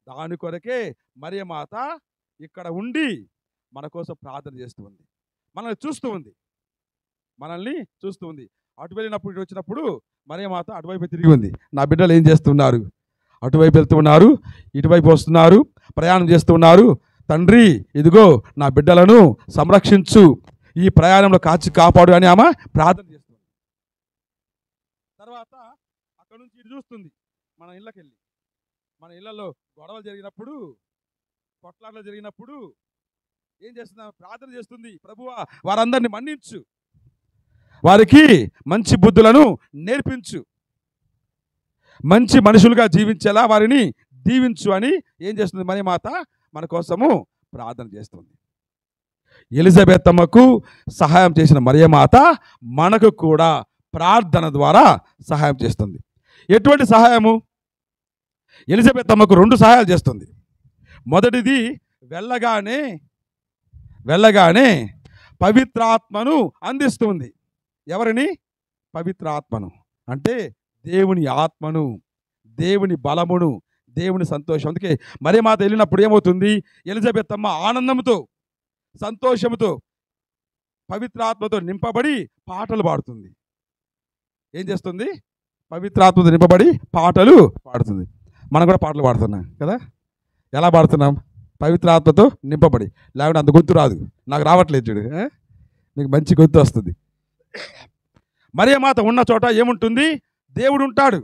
C: దాని కొరకే మరియమాత ఇక్కడ ఉండి మన కోసం ప్రార్థన చేస్తూ ఉంది, మనల్ని చూస్తూ ఉంది, మనల్ని చూస్తూ ఉంది. అటు వెళ్ళినప్పుడు ఇటు వచ్చినప్పుడు మరియమాత అటువైపు తిరిగి ఉంది. నా బిడ్డలు ఏం చేస్తున్నారు? అటువైపు వెళ్తూ ఉన్నారు, ఇటువైపు వస్తున్నారు, ప్రయాణం చేస్తూ ఉన్నారు. తండ్రి, ఇదిగో నా బిడ్డలను సంరక్షించు, ఈ ప్రయాణంలో కాపాడు అని ఆమె ప్రార్థన చేస్తుంది. తర్వాత అక్కడ నుంచి ఇటు చూస్తుంది. మన ఇళ్ళకి వెళ్ళి, మన ఇళ్లలో గొడవలు జరిగినప్పుడు, కొట్లాటలు జరిగినప్పుడు ఏం చేస్తున్నా? ప్రార్థన చేస్తుంది. ప్రభువా, వారందరినీ మన్నించు, వారికి మంచి బుద్ధులను నేర్పించు, మంచి మనుషులుగా జీవించేలా వారిని దీవించు అని ఏం చేస్తుంది? మరియమాత మన కోసము ప్రార్థన చేస్తుంది. ఎలిజబెత్ అమ్మకు సహాయం చేసిన మరియమాత మనకు కూడా ప్రార్థన ద్వారా సహాయం చేస్తుంది. ఎటువంటి సహాయము? ఎలిజబెత్ అమ్మకు 2 సహాయాలు చేస్తుంది. మొదటిది, వెళ్ళగానే పవిత్రాత్మను అందిస్తుంది. ఎవరిని? పవిత్రాత్మను. అంటే దేవుని ఆత్మను, దేవుని బలమును, దేవుని సంతోషం. అందుకే మరియమాత వెళ్ళినప్పుడు ఏమవుతుంది? ఎలిజబెత్ అమ్మ ఆనందంతో, సంతోషంతో, పవిత్రాత్మతో నింపబడి పాటలు పాడుతుంది. ఏం చేస్తుంది? పవిత్రాత్మతో నింపబడి పాటలు పాడుతుంది. మనం కూడా పాటలు పాడుతున్నాం కదా. ఎలా పాడుతున్నాం? పవిత్రాత్మతో నింపబడి. లేకుంటే అంత గొంతు రాదు. నాకు రావట్లేదు చూడు, మీకు మంచి గొంతు వస్తుంది. మరియమాత ఉన్న చోట ఏముంటుంది? దేవుడు ఉంటాడు.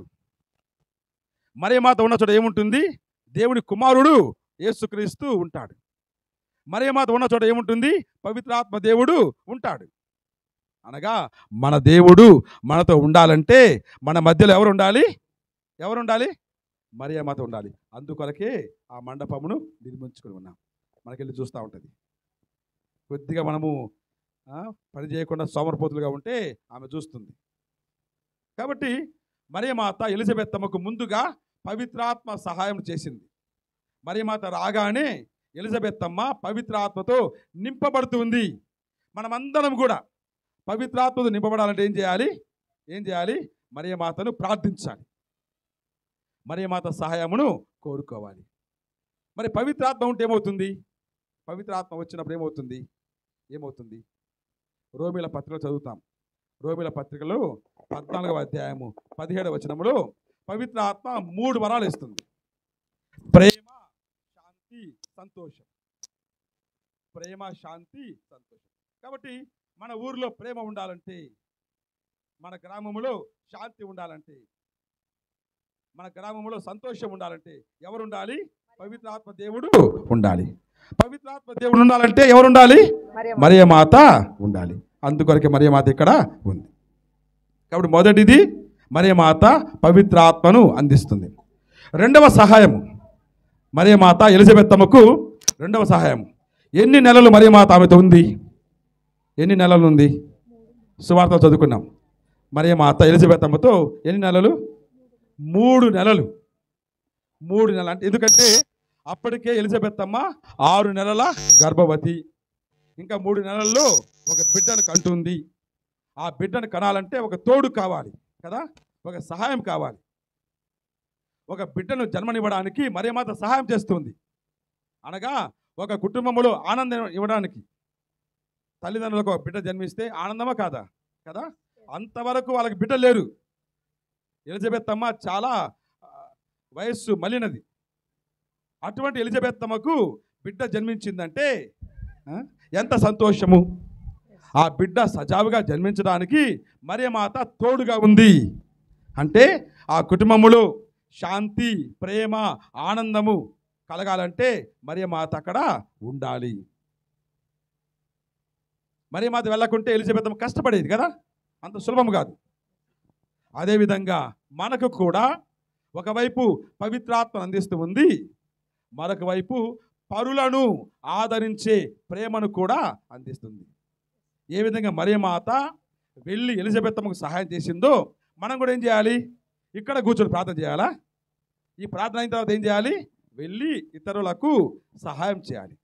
C: మరియమాత ఉన్న చోట ఏముంటుంది? దేవుని కుమారుడు యేసుక్రీస్తు ఉంటాడు. మరియమాత ఉన్న చోట ఏముంటుంది? పవిత్రాత్మ దేవుడు ఉంటాడు. అనగా మన దేవుడు మనతో ఉండాలంటే మన మధ్యలో ఎవరు ఉండాలి? ఎవరు ఉండాలి? మరియమాత ఉండాలి. అందుకొరకే ఆ మండపమును నిర్మించుకొని ఉన్నాం. మనకెళ్ళి చూస్తూ ఉంటుంది. కొద్దిగా మనము పని చేయకుండా సోమరపోతులుగా ఉంటే ఆమె చూస్తుంది. కాబట్టి మరియమాత ఎలిజబెత్ అమ్మకు ముందుగా పవిత్రాత్మ సహాయం చేసింది. మరియమాత రాగానే ఎలిజబెత్ అమ్మ పవిత్రాత్మతో నింపబడుతుంది. మనమందరం కూడా పవిత్రాత్మతో నింపబడాలంటే ఏం చేయాలి? మరియమాతను ప్రార్థించాలి, మరియమాత సహాయమును కోరుకోవాలి. మరి పవిత్రాత్మ ఉంటే ఏమవుతుంది? పవిత్రాత్మ వచ్చినప్పుడు ఏమవుతుంది? రోమీల పత్రికలో చదువుతాం. రోమీల పత్రికలో 14వ అధ్యాయము 17వ వచనంలో పవిత్ర ఆత్మ 3 వరాలు ఇస్తుంది. ప్రేమ, శాంతి, సంతోషం. ప్రేమ, శాంతి, సంతోషం. కాబట్టి మన ఊరిలో ప్రేమ ఉండాలంటే, మన గ్రామంలో శాంతి ఉండాలంటే, మన గ్రామంలో సంతోషం ఉండాలంటే ఎవరు ఉండాలి? పవిత్రాత్మ దేవుడు ఉండాలి. పవిత్రాత్మ దేవుడు ఉండాలంటే ఎవరు ఉండాలి? మరియమాత ఉండాలి. అందుకొరకే మరియమాత ఇక్కడ ఉంది. కాబట్టి మొదటిది మరియమాత పవిత్రాత్మను అందిస్తుంది. రెండవ సహాయము మరియమాత ఎలిజబెత్ అమ్మకు రెండవ సహాయం. ఎన్ని నెలలు మరియమాత ఆమెతో ఉంది? ఎన్ని నెలలు ఉంది? సువార్త చదువుకున్నాం. మరి మా అత్త ఎలిజబెత్ అమ్మతో ఎన్ని నెలలు? 3 నెలలు. 3 నెలలు అంటే ఎందుకంటే అప్పటికే ఎలిజబెత్ అమ్మ 6 నెలల గర్భవతి. ఇంకా 3 నెలల్లో ఒక బిడ్డను కంటుంది. ఆ బిడ్డను కనాలంటే ఒక తోడు కావాలి కదా, ఒక సహాయం కావాలి. ఒక బిడ్డను జన్మనివ్వడానికి మరియమాత సహాయం చేస్తుంది. అనగా ఒక కుటుంబంలో ఆనందం ఇవ్వడానికి. తల్లిదండ్రులకు ఒక బిడ్డ జన్మిస్తే ఆనందమా కాదా? కదా, అంతవరకు వాళ్ళకి బిడ్డ లేరు. ఎలిజబెత్ అమ్మ చాలా వయస్సు మళ్ళినది. అటువంటి ఎలిజబెత్ అమ్మకు బిడ్డ జన్మించిందంటే ఎంత సంతోషము. ఆ బిడ్డ సజావుగా జన్మించడానికి మరియమాత తోడుగా ఉంది. అంటే ఆ కుటుంబములో శాంతి, ప్రేమ, ఆనందము కలగాలంటే మరియమాత అక్కడ ఉండాలి. మరియమాత వెళ్ళకుంటే ఎలిజబెత్ అమ్మ కష్టపడేది కదా, అంత సులభం కాదు. అదేవిధంగా మనకు కూడా ఒకవైపు పవిత్రాత్మను అందిస్తూ ఉంది, మరొక వైపు పరులను ఆదరించే ప్రేమను కూడా అందిస్తుంది. ఏ విధంగా మరియమాత వెళ్ళి ఎలిజబెత్ అమ్మకు సహాయం చేసిందో మనం కూడా ఏం చేయాలి? ఇక్కడ కూర్చొని ప్రార్థన చేయాలా? ఈ ప్రార్థన అయిన తర్వాత ఏం చేయాలి? వెళ్ళి ఇతరులకు సహాయం చేయాలి.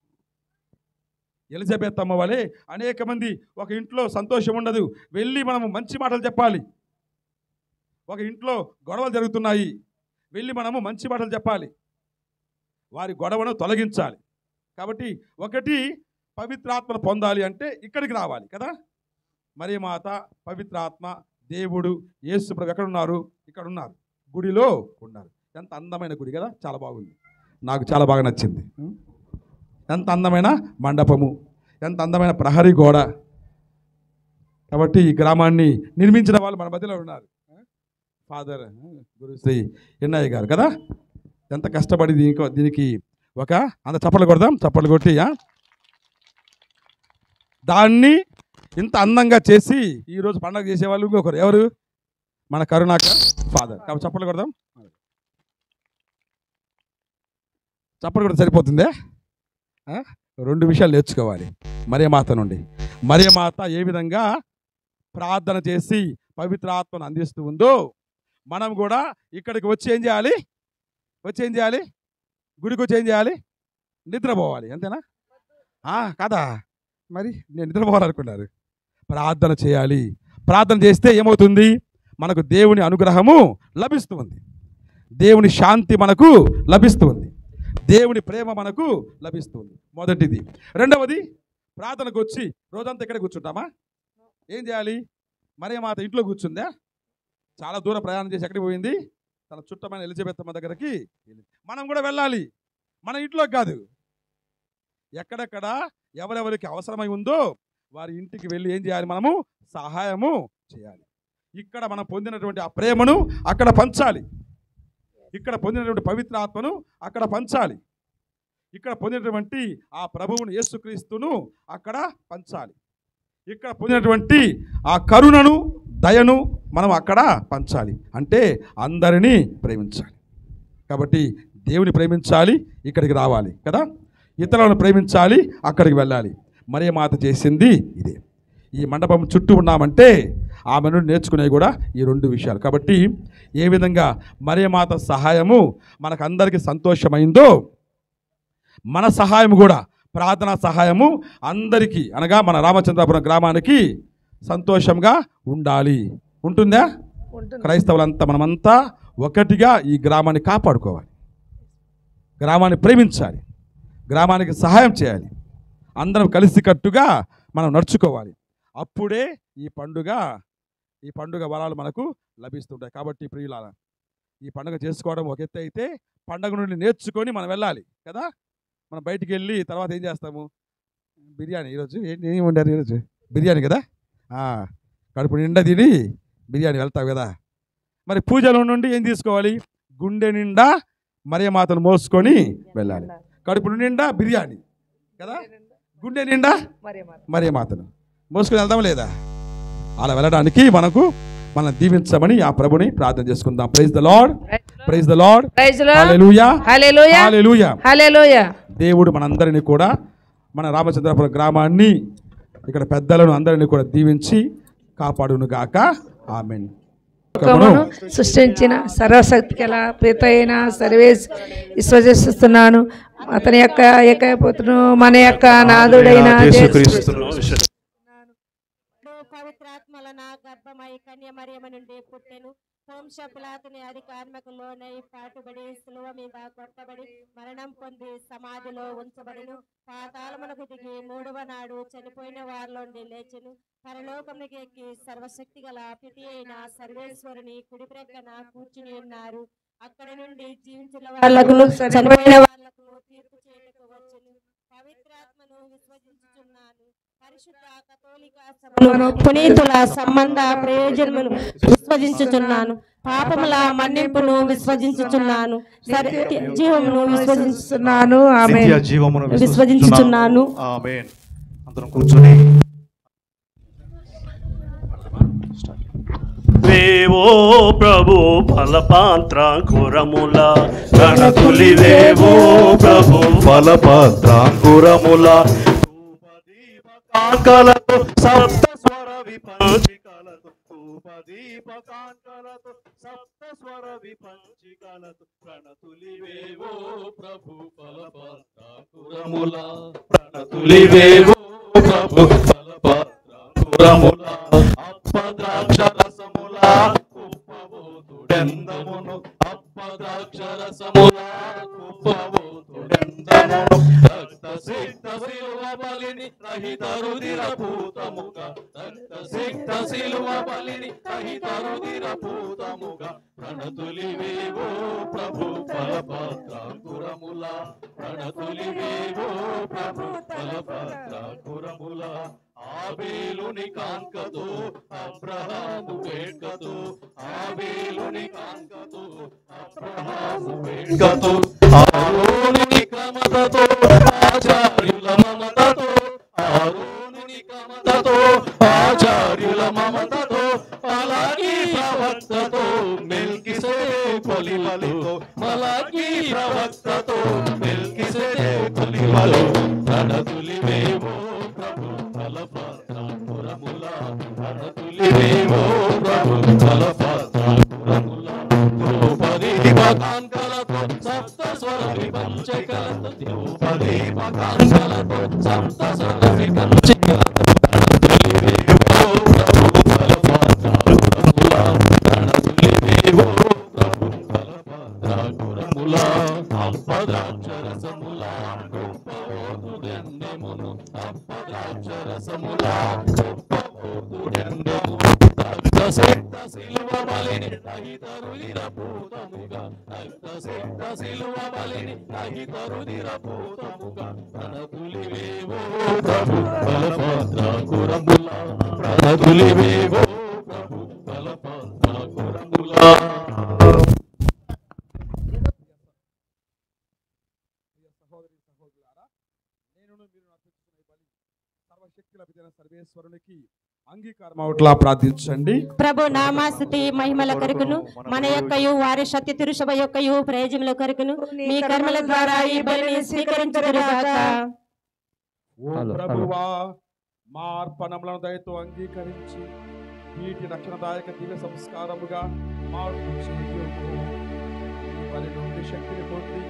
C: ఎలిజబెత్ అమ్మ వలె అనేక మంది ఒక ఇంట్లో సంతోషం ఉండదు, వెళ్ళి మనము మంచి మాటలు చెప్పాలి. ఒక ఇంట్లో గొడవలు జరుగుతున్నాయి, వెళ్ళి మనము మంచి మాటలు చెప్పాలి, వారి గొడవను తొలగించాలి. కాబట్టి ఒకటి పవిత్రాత్మను పొందాలి అంటే ఇక్కడికి రావాలి కదా. మరియమాత, పవిత్రాత్మ, దేవుడు, యేసు ప్రభు ఎక్కడ ఉన్నారు? ఇక్కడ ఉన్నారు, గుడిలో ఉన్నారు. ఎంత అందమైన గుడి కదా, చాలా బాగుంది, నాకు చాలా బాగా నచ్చింది. ఎంత అందమైన మండపము, ఎంత అందమైన ప్రహరీ గోడ. కాబట్టి ఈ గ్రామాన్ని నిర్మించిన వాళ్ళు మన మధ్యలో ఉన్నారు. ఫాదర్ గురుశ్రీ ఎన్నయ్య గారు కదా, ఎంత కష్టపడి దీనికి ఒక అంత చప్పట్లు కొడదాం, చప్పట్లు కొట్టి దాన్ని ఇంత అందంగా చేసి ఈరోజు పండుగ చేసేవాళ్ళు ఇంకొకరు ఎవరు? మన కరుణాకర్ ఫాదర్. కాబట్టి చప్పట్లు కొడదాం. చప్పట్లు కూడా సరిపోతుందే. 2 విషయాలు నేర్చుకోవాలి మరియమాత నుండి. మరియమాత ఏ విధంగా ప్రార్థన చేసి పవిత్రాత్మను అందిస్తూ ఉందో మనం కూడా ఇక్కడికి వచ్చి ఏం చేయాలి? గుడికి వచ్చి ఏం చేయాలి? నిద్రపోవాలి. అంతేనా? కదా, మరి నేను నిద్రపోవాలనుకున్నారు. ప్రార్థన చేయాలి. ప్రార్థన చేస్తే ఏమవుతుంది? మనకు దేవుని అనుగ్రహము లభిస్తుంది, దేవుని శాంతి మనకు లభిస్తుంది, దేవుని ప్రేమ మనకు లభిస్తుంది. మొదటిది. రెండవది, ప్రార్థనకు వచ్చి రోజంతా ఇక్కడ కూర్చుంటామా? ఏం చేయాలి? మరియమాత ఇంట్లో కూర్చుందా? చాలా దూరం ప్రయాణం చేసి ఎక్కడికి పోయింది? తన చుట్టమైన ఎలిజబెత్ అమ్మ దగ్గరికి. మనం కూడా వెళ్ళాలి, మన ఇంట్లోకి కాదు, ఎక్కడెక్కడ ఎవరెవరికి అవసరమై ఉందో వారి ఇంటికి వెళ్ళి ఏం చేయాలి? మనము సహాయము చేయాలి. ఇక్కడ మనం పొందినటువంటి ఆ ప్రేమను అక్కడ పంచాలి, ఇక్కడ పొందినటువంటి పవిత్ర ఆత్మను అక్కడ పంచాలి, ఇక్కడ పొందినటువంటి ఆ ప్రభువును యేసుక్రీస్తును అక్కడ పంచాలి, ఇక్కడ పొందినటువంటి ఆ కరుణను, దయను మనం అక్కడ పంచాలి. అంటే అందరినీ ప్రేమించాలి. కాబట్టి దేవుని ప్రేమించాలి, ఇక్కడికి రావాలి కదా, ఇతరులను ప్రేమించాలి, అక్కడికి వెళ్ళాలి. మరియమాత చేసింది ఇదే. ఈ మండపం చుట్టూ ఉన్నామంటే ఆమె నుండి నేర్చుకునేవి కూడా ఈ 2 విషయాలు. కాబట్టి ఏ విధంగా మరియమాత సహాయము మనకందరికీ సంతోషమైందో మన సహాయం కూడా, ప్రార్థనా సహాయము అందరికీ, అనగా మన రామచంద్రాపురం గ్రామానికి సంతోషంగా ఉండాలి. ఉంటుందా? క్రైస్తవులంతా మనమంతా ఒకటిగా ఈ గ్రామాన్ని కాపాడుకోవాలి, గ్రామాన్ని ప్రేమించాలి, గ్రామానికి సహాయం చేయాలి, అందరం కలిసికట్టుగా మనం నడుచుకోవాలి. అప్పుడే ఈ పండుగ వరాలు మనకు లభిస్తుంటాయి. కాబట్టి ప్రియులారా, ఈ పండుగ చేసుకోవడం ఒక ఎత్తు అయితే, పండుగ నుండి నేర్చుకొని మనం వెళ్ళాలి కదా. మనం బయటికి వెళ్ళి తర్వాత ఏం చేస్తాము? బిర్యానీ. ఈరోజు ఏం వండారు? ఈరోజు బిర్యానీ కదా. కడుపు నిండా తిని బిర్యానీ వెళ్తావు కదా. మరి పూజలో నుండి ఏం తీసుకోవాలి? గుండె నిండా మరియమాతను మోసుకొని వెళ్ళాలి. కడుపు నిండా బిర్యానీ కదా, గుండె నిండా మరియమాతను మోసుకొని వెళ్దాం లేదా? అలా వెళ్ళడానికి మనం దీవించమని ఆ ప్రభుని ప్రార్థన చేసుకుందాం. Praise the Lord, praise the Lord, hallelujah, hallelujah, hallelujah, hallelujah. దేవుడు మనందరినీ కూడా, మన రామచంద్రపురం గ్రామాన్ని, ఇక్కడ పెద్దలను అందరినీ కూడా దీవించి కాపాడునుగాక. ఆమెన్.
H: సృష్టించిన సర్వశక్తి గల పిత అయిన సర్వేస్ విశ్వసిస్తున్నాను. అతని యొక్క ఏకైపోతును మన యొక్క నాథుడైన
A: పవిత్రాత్మల నా గర్భమై కన్య మరియమ్మ నుండి పుట్టెను. వంశ పిలాతుని అధికారముకు లోనై పాటుబడి శిలువ మీద కొట్టబడి మరణం పొంది సమాధిలో ఉంచబడిను. పాతాళమునకు దిగి మూడవ నాడు చనిపోయిన వారిలోండి లేచెను. పరలోకమునికి ఎక్కి సర్వశక్తి గల పితి అయిన సర్వేశ్వరుని కుడి ప్రక్కన కూర్చుని ఉన్నారు. అక్కడి నుండి జీవించిన వాళ్లకు చనిపోయిన వాళ్లకు తీర్పు చేయటకు వచ్చెను. పవిత్రాత్మను విశ్వసించుచున్నాను. పరిశుద్ధ కథోలిక సభను పునీతుల సంబంధ ప్రయోజనమును విశ్వసించుచున్నాను. పాపముల మన్నింపును విశ్వసించుచున్నాను. జీవమును విశ్వసించుచున్నాను. ఆమేన్. విశ్వసించుచున్నాను.
E: ఆమేన్. అందరం కూర్చొని
B: వేవో ప్రభు ఫలపాత్రాంకురముల గణతులివేవో ప్రభు ఫలపాత్రాంకురముల దీపకాంకలతో సప్త స్వర విపంచికలతో ధూపదీపకాంకలతో సప్త స్వర విపంచికలతో ప్రణతులివేవో ప్రభు ఫలపాత్రాంకురముల ప్రణతులివేవో ప్రభు ఫలపాత్రాంకురముల అప్పద్రాక్షరసముల కుప్పబోతుడెందమును అప్పద్రాక్షరసముల కుప్పబోతుడెందమును రక్త సిక్త శిలువ బలిని రహిత రుధిర పూతముగా రక్త సిక్త శిలువ బలిని రహిత రుధిర పూతముగా ప్రణతులివేవో ప్రభు ఫలపాత్రాంకురముల ప్రణతులివేవో ప్రభు ఫలపాత్రాంకురముల ఆబేలుని కాంకతో అబ్రహాము వేడ్కతో ఆబేలుని కాంకతో అబ్రహాము వేడ్కతో ఆరోనుని క్రమతతో ఆచార్యుల మమతతో ఆరోనుని క్రమతతో ఆచార్యుల మమతతో మలాకి ప్రవక్తతో మెల్కిసెదెకు బలితో మలాకి ప్రవక్తతో మెల్కిసెదెకు బలిలో ప్రణతులివేవో ప్రభు ఫలపాత్రాంకురముల ప్రణతులివేవో ప్రభు ఫలపాత్రాంకురముల ధూపదీపకాంకలతో సప్త స్వర విపంచికలతో ధూపదీపకాంకలతో సప్త స్వర విపంచికలతో ప్రణతులివేవో ప్రభు ఫలపాత్రాంకురముల ప్రణతులివేవో ప్రభు ఫలపాత్రాంకురముల అప్పద్రాక్షరసముల కుప్పబోతుడెందమును అప్పద్రాక్షరసముల కుప్పబోతుడెందమును రక్త సిక్త శిలువ బలిని రహిత రుధిర పూతముగా రక్త సిక్త శిలువ బలిని రహిత రుధిర పూతముగా ప్రణతులివేవో ప్రభు ఫలపాత్రాంకురముల ప్రణతులివేవో ప్రభు ఫలపాత్రాంకురముల.
C: సర్వేశ్వరునికి అంగీకారం అవట్లా ప్రార్థించండి.
A: ప్రభు నామాస్తుతి మహిమల కొరకును మన యొక్కయు వారి సత్య తిరుసభ యొక్కయు ప్రయోజనముల కొరకును మీ కర్మల ద్వారా ఈ బలిని స్వీకరించుదురుగాక.
C: ఓ ప్రభువా, మా అర్పణములను దయతో అంగీకరించి వీటి రక్షణదాయక దివ్య సంస్కారముగా మార్పు చేయుము. ఈ బలి నుండి శక్తిని పొంది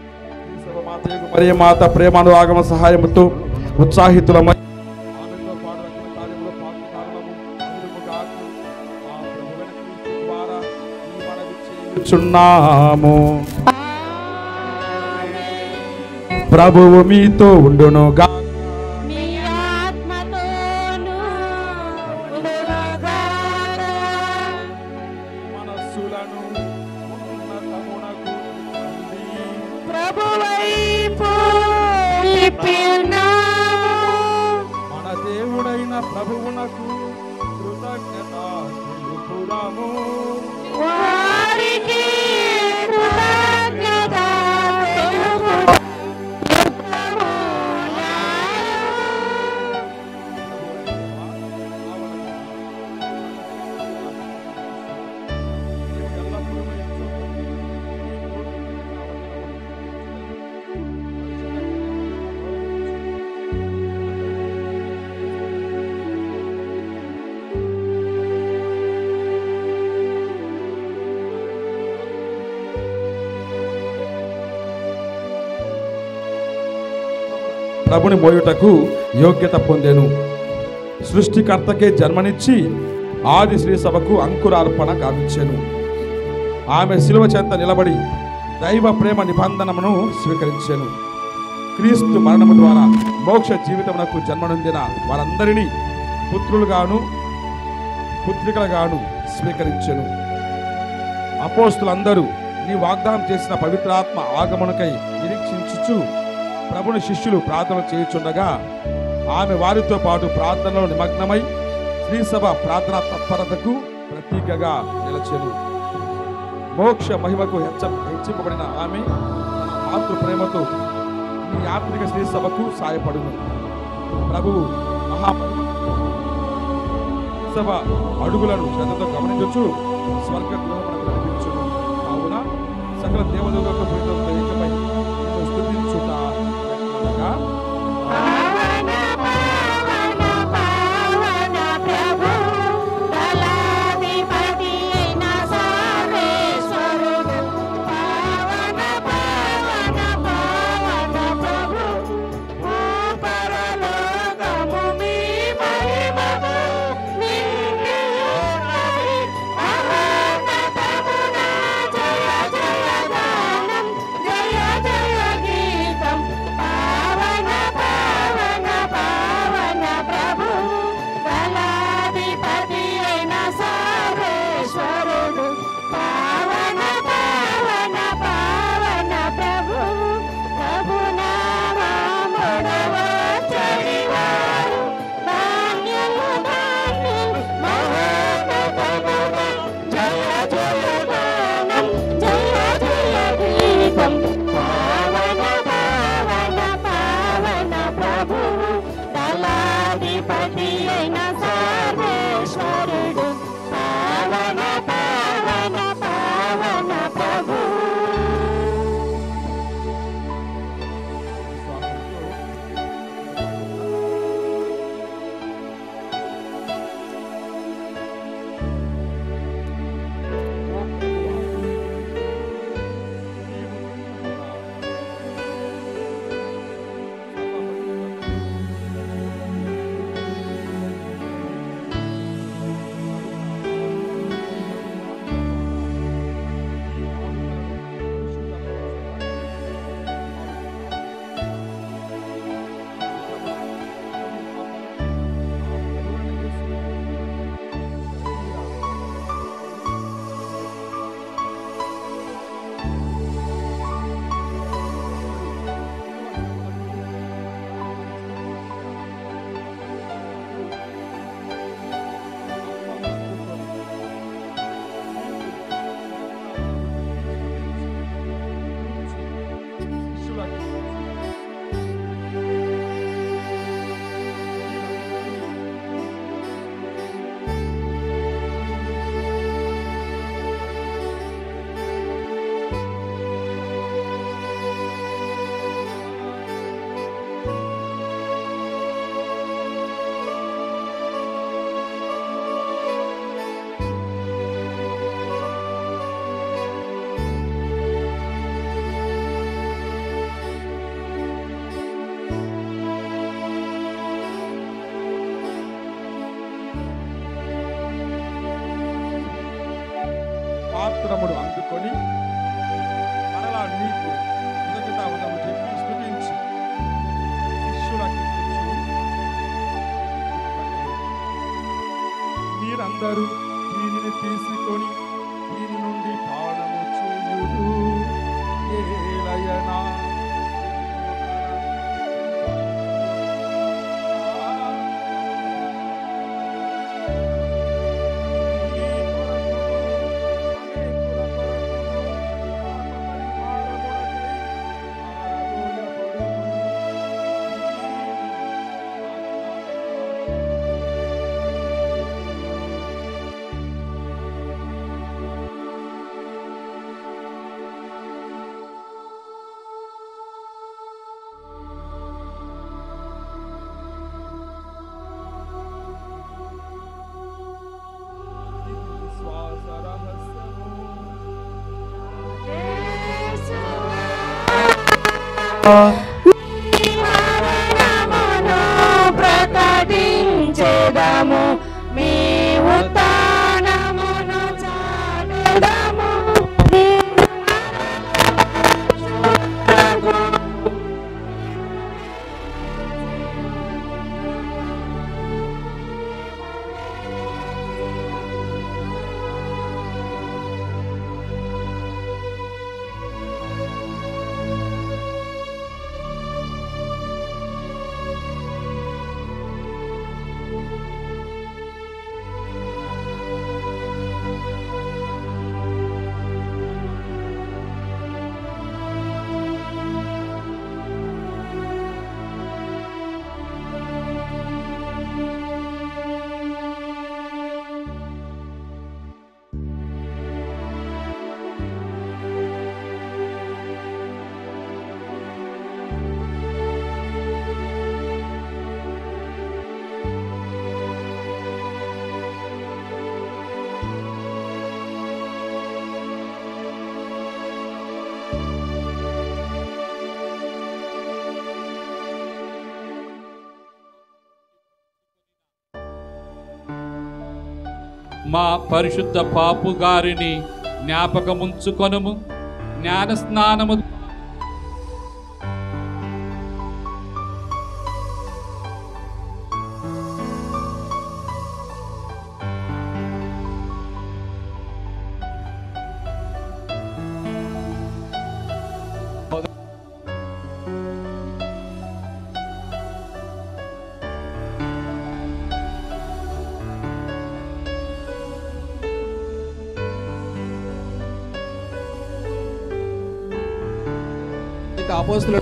C: ఈ సర్వమాతయగు మరియ మాత ప్రేమానురాగమ సహాయముతో ఉత్సాహితులమై ఆమెతో పాటు రక్షణ కార్యములో పాల్గొనాలము అందుకుగాక. మా ప్రభువైన క్రీస్తు ద్వారా ఈ మనవి చేయుచున్నాము. ప్రభువు మీతో ఉండునుగా. మన దేవుడైన ప్రభువునకు కృతజ్ఞత తెలుపుదాము. ప్రభుని మోయుటకు యోగ్యత పొందెను. సృష్టికర్తకే జన్మనిచ్చి ఆది శ్రీ సభకు అంకురార్పణ గావించెను. ఆమె శిలువ చెంత నిలబడి దైవ ప్రేమ నిబంధనమును స్వీకరించెను. క్రీస్తు మరణము ద్వారా మోక్ష జీవితమునకు జన్మనొందిన వారందరినీ పుత్రులుగాను పుత్రికలుగాను స్వీకరించెను. అపోస్తులందరూ నీ వాగ్దానం చేసిన పవిత్రాత్మ ఆగమనుకై నిరీక్షించుచు ప్రభుని శిష్యులు ప్రార్థన చేయుచుండగా ఆమె వారితో పాటు ప్రార్థనలో నిమగ్నమై శ్రీసభ ప్రార్థనా తత్పరతకు ప్రతీకగా నిలచెను. మోక్ష మహిమకు హెచ్చింపబడిన ఆమె తన మాతృ ప్రేమతో ఈ యాత్రిక శ్రీసభకు సాయపడును. ప్రభువు సభ అడుగులను శ్రద్ధతో గమనించు స్వర్గ గృహమునకు నడిపించును. కావున సకల దేవదూతలకు ప్రీతులతో ఏకమై నిన్ను స్తుతించుట ఎట్లనగా పాత్రమును అందుకొని మరలా నీకు కృతజ్ఞతావందనము చెప్పి స్తుతించి శిష్యులకు మీరందరూ దీనిని తీసుకొని దీని నుండి పానము చేయుడు. ఏలయనా
H: చాటెదము మీ ఉత్థానమును చాటెదము
B: మా పరిశుద్ధ పాపు గారిని జ్ఞాపకముంచుకొనుము. జ్ఞాన స్నానము
G: అపోస్తులు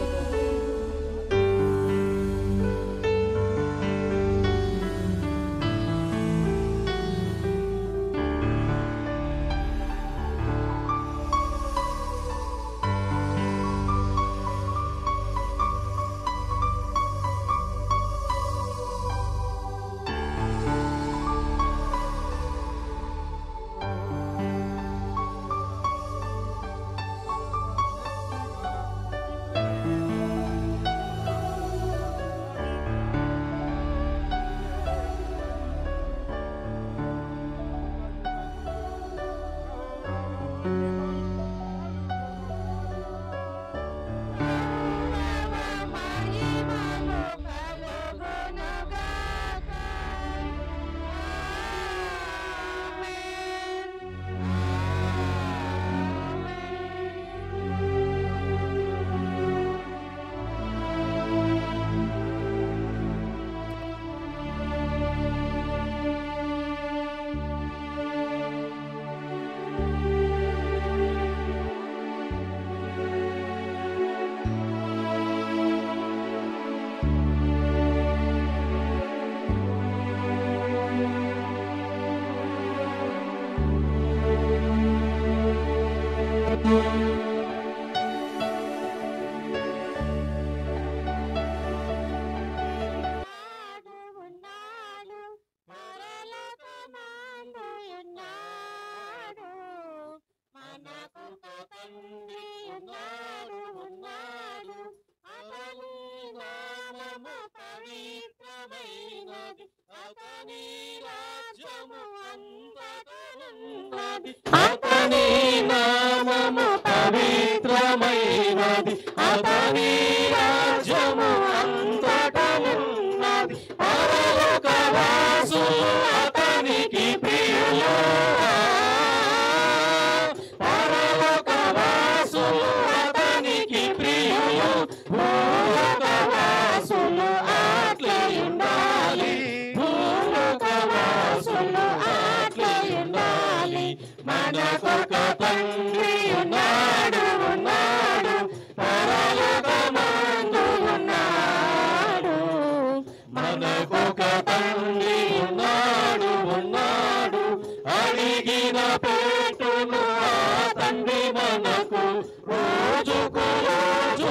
B: అతని నామము పవిత్రమైనది, అతని రాజ్యము అంతటనున్నది. పరలోకవాసులు అతనికి ప్రియులు, పరలోకవాసులు అతనికి ప్రియులు. భూలోకవాసులు అట్లే ఉండాలి, భూలోకవాసులు అట్లే ఉండాలి. మనకొక తండ్రి ఉన్నాడు, ఉన్నాడు, పరలోకమందు ఉన్నాడు. మనకొక తండ్రి ఉన్నాడు, ఉన్నాడు, అడిగిన పెట్టును ఆ తండ్రి మనకు. రోజుకు రోజు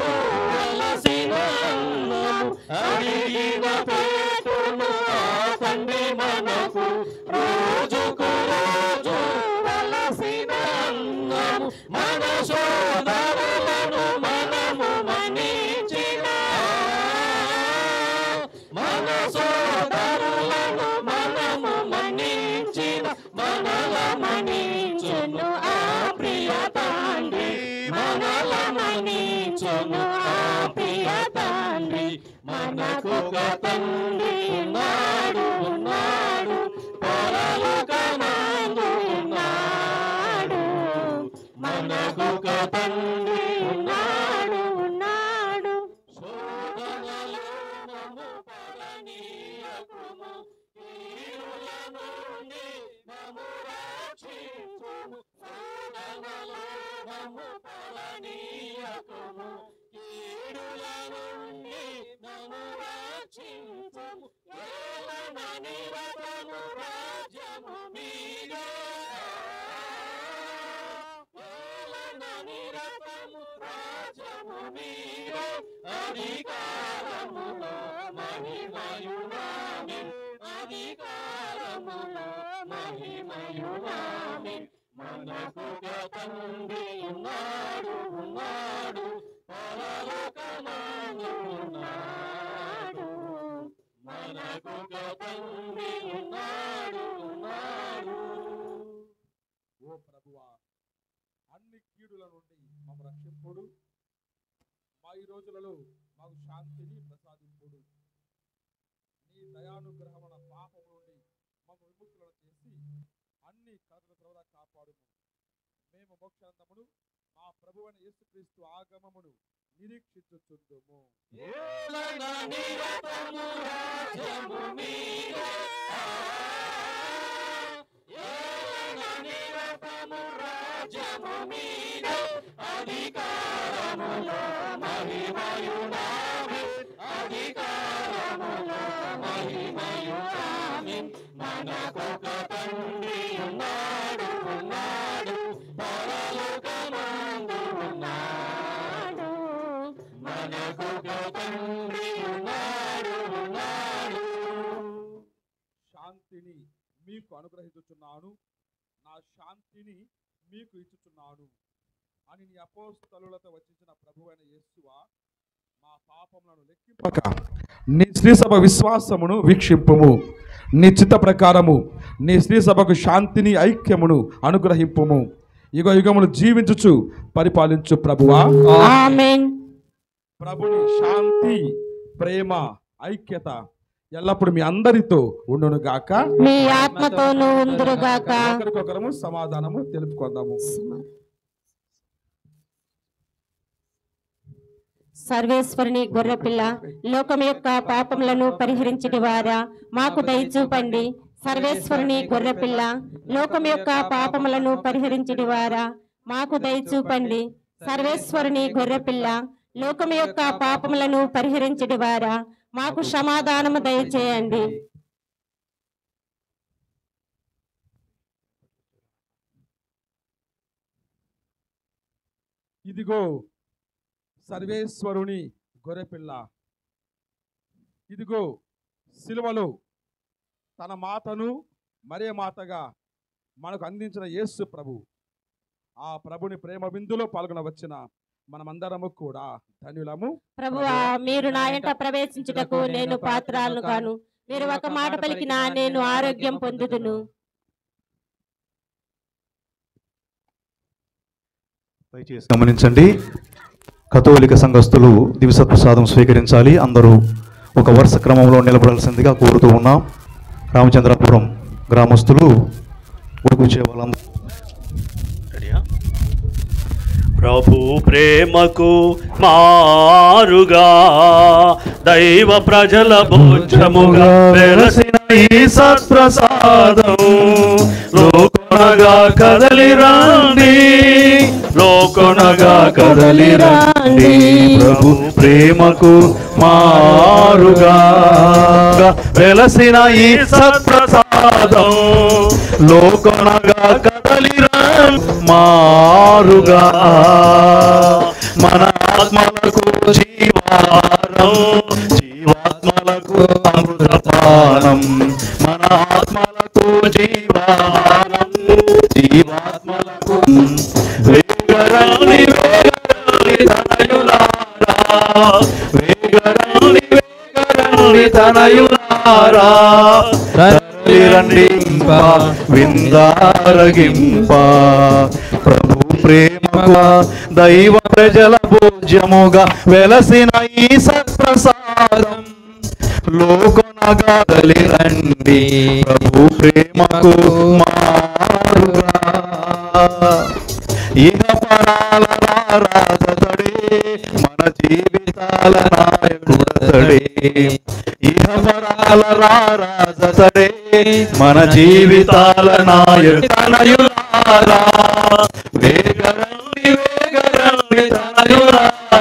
B: వలసిన అన్నము, అడిగిన పెట్టును ఆ తండ్రి మనకు. రోజుకు రోజు వలసిన అన్నము. తండ్రి మనకొక తండ్రి ఉన్నాడు ఉన్నాడు పరలోకమందు ఉన్నాడు మనకొక తండ్రి ఉన్నాడు ఉన్నాడు శోధనలో మమ్ము పడనీయకుము కీడుల నుండి మమ్ము రక్షించుము శోధనలో మమ్ము పడనీయకుము కీడుల నుండి మమ్ము రక్షించుము ఏలన నిరతము రాజ్యము మీదే ఏలన నిరతము రాజ్యము మీదే అధికారములో మహిమయునామెన్ అధికారములో మహిమయునామెన్ మనకొక తండ్రి ఉన్నాడు ఉన్నాడు పరలోకమందు ఉన్నాడు మనకొక తండ్రి ఉన్నాడు ఉన్నాడు.
C: ఓ ప్రభువా, అన్ని కీడుల నుండి మమ్మ రక్షింపుడు, మా ఈ రోజులలో మాకు శాంతిని ప్రసాదింపుడు. నీ దయానుగ్రహమున పాపము నుండి మమ్మ విముక్తులను చేసి అన్ని కథల ద్వారా కాపాడుము. మేము మోక్షాంతమును మా ప్రభువైన యేసుక్రీస్తు ఆగమమును నిరీక్షించుచుందుము.
B: ఏలన నిరతము రాజ్యము మీదే ఏలన నిరతము రాజ్యము మీదే అధికారములో మహిమయునామెన్ అధికారములో మహిమయునామెన్ మనకొక తండ్రి ఉన్నాడు ఉన్నాడు పరలోకమందు ఉన్నాడు మనకొక తండ్రి ఉన్నాడు ఉన్నాడు.
C: శాంతిని మీకు అనుగ్రహించుచున్నాను, నా శాంతిని మీకు ఇచ్చుచున్నాను అని నీ అపోస్తలులతో వచ్చిన ప్రభువైన యేసువా, మా పాపములను లెక్కింపక నీ శ్రీసభ విశ్వాసమును వీక్షింపుము. నీ చిత్త ప్రకారము నీ శ్రీసభకు శాంతిని ఐక్యమును అనుగ్రహింపుము. యుగ యుగములు జీవించుచు పరిపాలించు ప్రభువా.
A: ఆమేన్.
C: ప్రభుని శాంతి, ప్రేమ, ఐక్యత ఎల్లప్పుడు మీ అందరితో ఉండును గాక.
A: మీ ఆత్మతోనూ ఉందురుగాక.
C: ఒకరికొకరము సమాధానము తెలుపుకుందాము.
A: సర్వేశ్వరుని గొర్రెపిల్ల, లోకం యొక్క పాపములను పరిహరించడి వారా మాకు దయచూపండి. సర్వేశ్వరుని గొర్రెపిల్ల, లోకం యొక్క పాపములను పరిహరించడి వారా మాకు దయచూపండి. సర్వేశ్వరుని గొర్రెపిల్ల, లోకం యొక్క పాపములను పరిహరించడి వారా మాకు సమాధానము దయచేయండి.
C: ఇదిగో సర్వేశ్వరుని గొర్రెపిల్ల, ఇదిగో సిలువలో తన మాతను మరే మాతగా మనకు అందించిన యేసు ప్రభు. ఆ ప్రభుని ప్రేమ విందులో పాల్గొన వచ్చిన మనమందరము కూడా ధన్యులము.
A: ప్రభువా, మీరు నా ఇంట ప్రవేశించుటకు నేను పాత్రాలను కాను. మీరు ఒక మాట పలికినా నేను ఆరోగ్యం పొందుదును.
E: దయచేసి గమనించండి, కథోలిక సంఘస్థులు దివ్యసత్ప్రసాదం స్వీకరించాలి. అందరూ ఒక వరుస క్రమంలో నిలబడాల్సిందిగా కోరుతూ ఉన్నాం. రామచంద్రపురం గ్రామస్తులు కూర్చే వాళ్ళందరూ
B: ప్రభు ప్రేమకు మారుగా దైవ ప్రజల భోజముగా వెలసిన ఈ సత్ప్రసాదం లోకొనగా కదలి రండి, లోకొనగా కదలి రండి.
E: ప్రభు ప్రేమకు మారుగా
B: వెలసిన ఈ సత్ప్రసాదం లోకొనగా కదలి
E: మారుగా
B: మన ఆత్మలకు జీవారం, జీవాత్మలకు అమృతపానం. మన ఆత్మలకు జీవారం, జీవాత్మలకు వేగరాని వేగరాని తనయులారా, వేగరాని వేగరాని తనయులారా,
E: రండింప విందారగింప ప్రభు ప్రేమ దైవ
B: ప్రజల భోజ్యముగా వెలసిన ఈ సత్ప్రసాదం లోకనగా రండి ప్రభు ప్రేమకు మారుగా ఇహ పరాల రాజతడే మన జీవితాల నాయకుడతడే ఇహ పరాల రాజతడే మన జీవితాల నాయకుడతనయులారా వేగరండి వేగరండి తనయులారా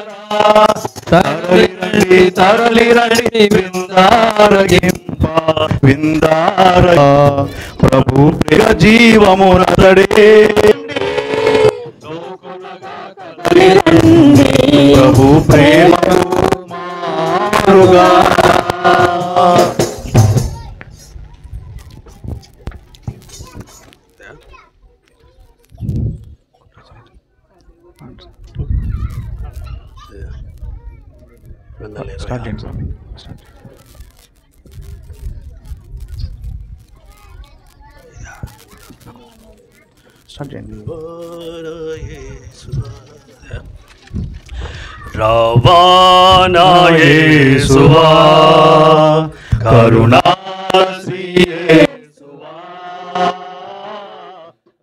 B: తరలిరండి తరలిరండి విందారగింప విందార ప్రభు ప్రియ జీవమునతడే ప్రభు ప్రేమ మారుగా రవాణా యేసువా కరుణాసి యేసువా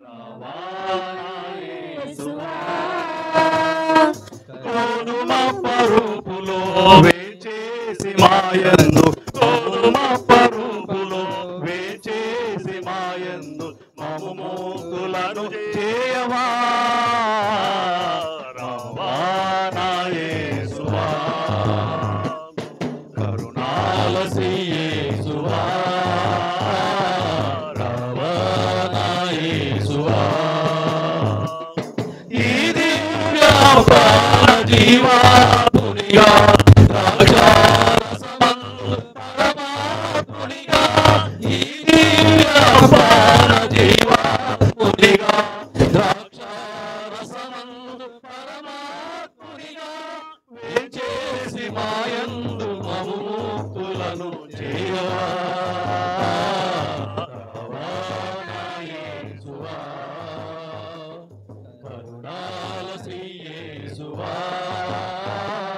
B: రవాణా యేసువా కోనుమ పరుపులో వేచేసి మాయందు కోనుమ పరుపులో వేచేసి మాయందు మము మోకులను చేయవా రవాణా యేసువా కరుణాలసి యేసువా రవాణా యేసువా ఈ దివ్య ప్రాణ జీవా పునిగా పరమాత్మునిగా ఈ దివ్య ప్రాణ జీవా పునిగా ద్రాక్షారసమందు పరమాత్మునిగా వేచేసి మాయందు మము ముక్తులను చేయవా రవాణా యేసువా కరుణాలసి యేసువా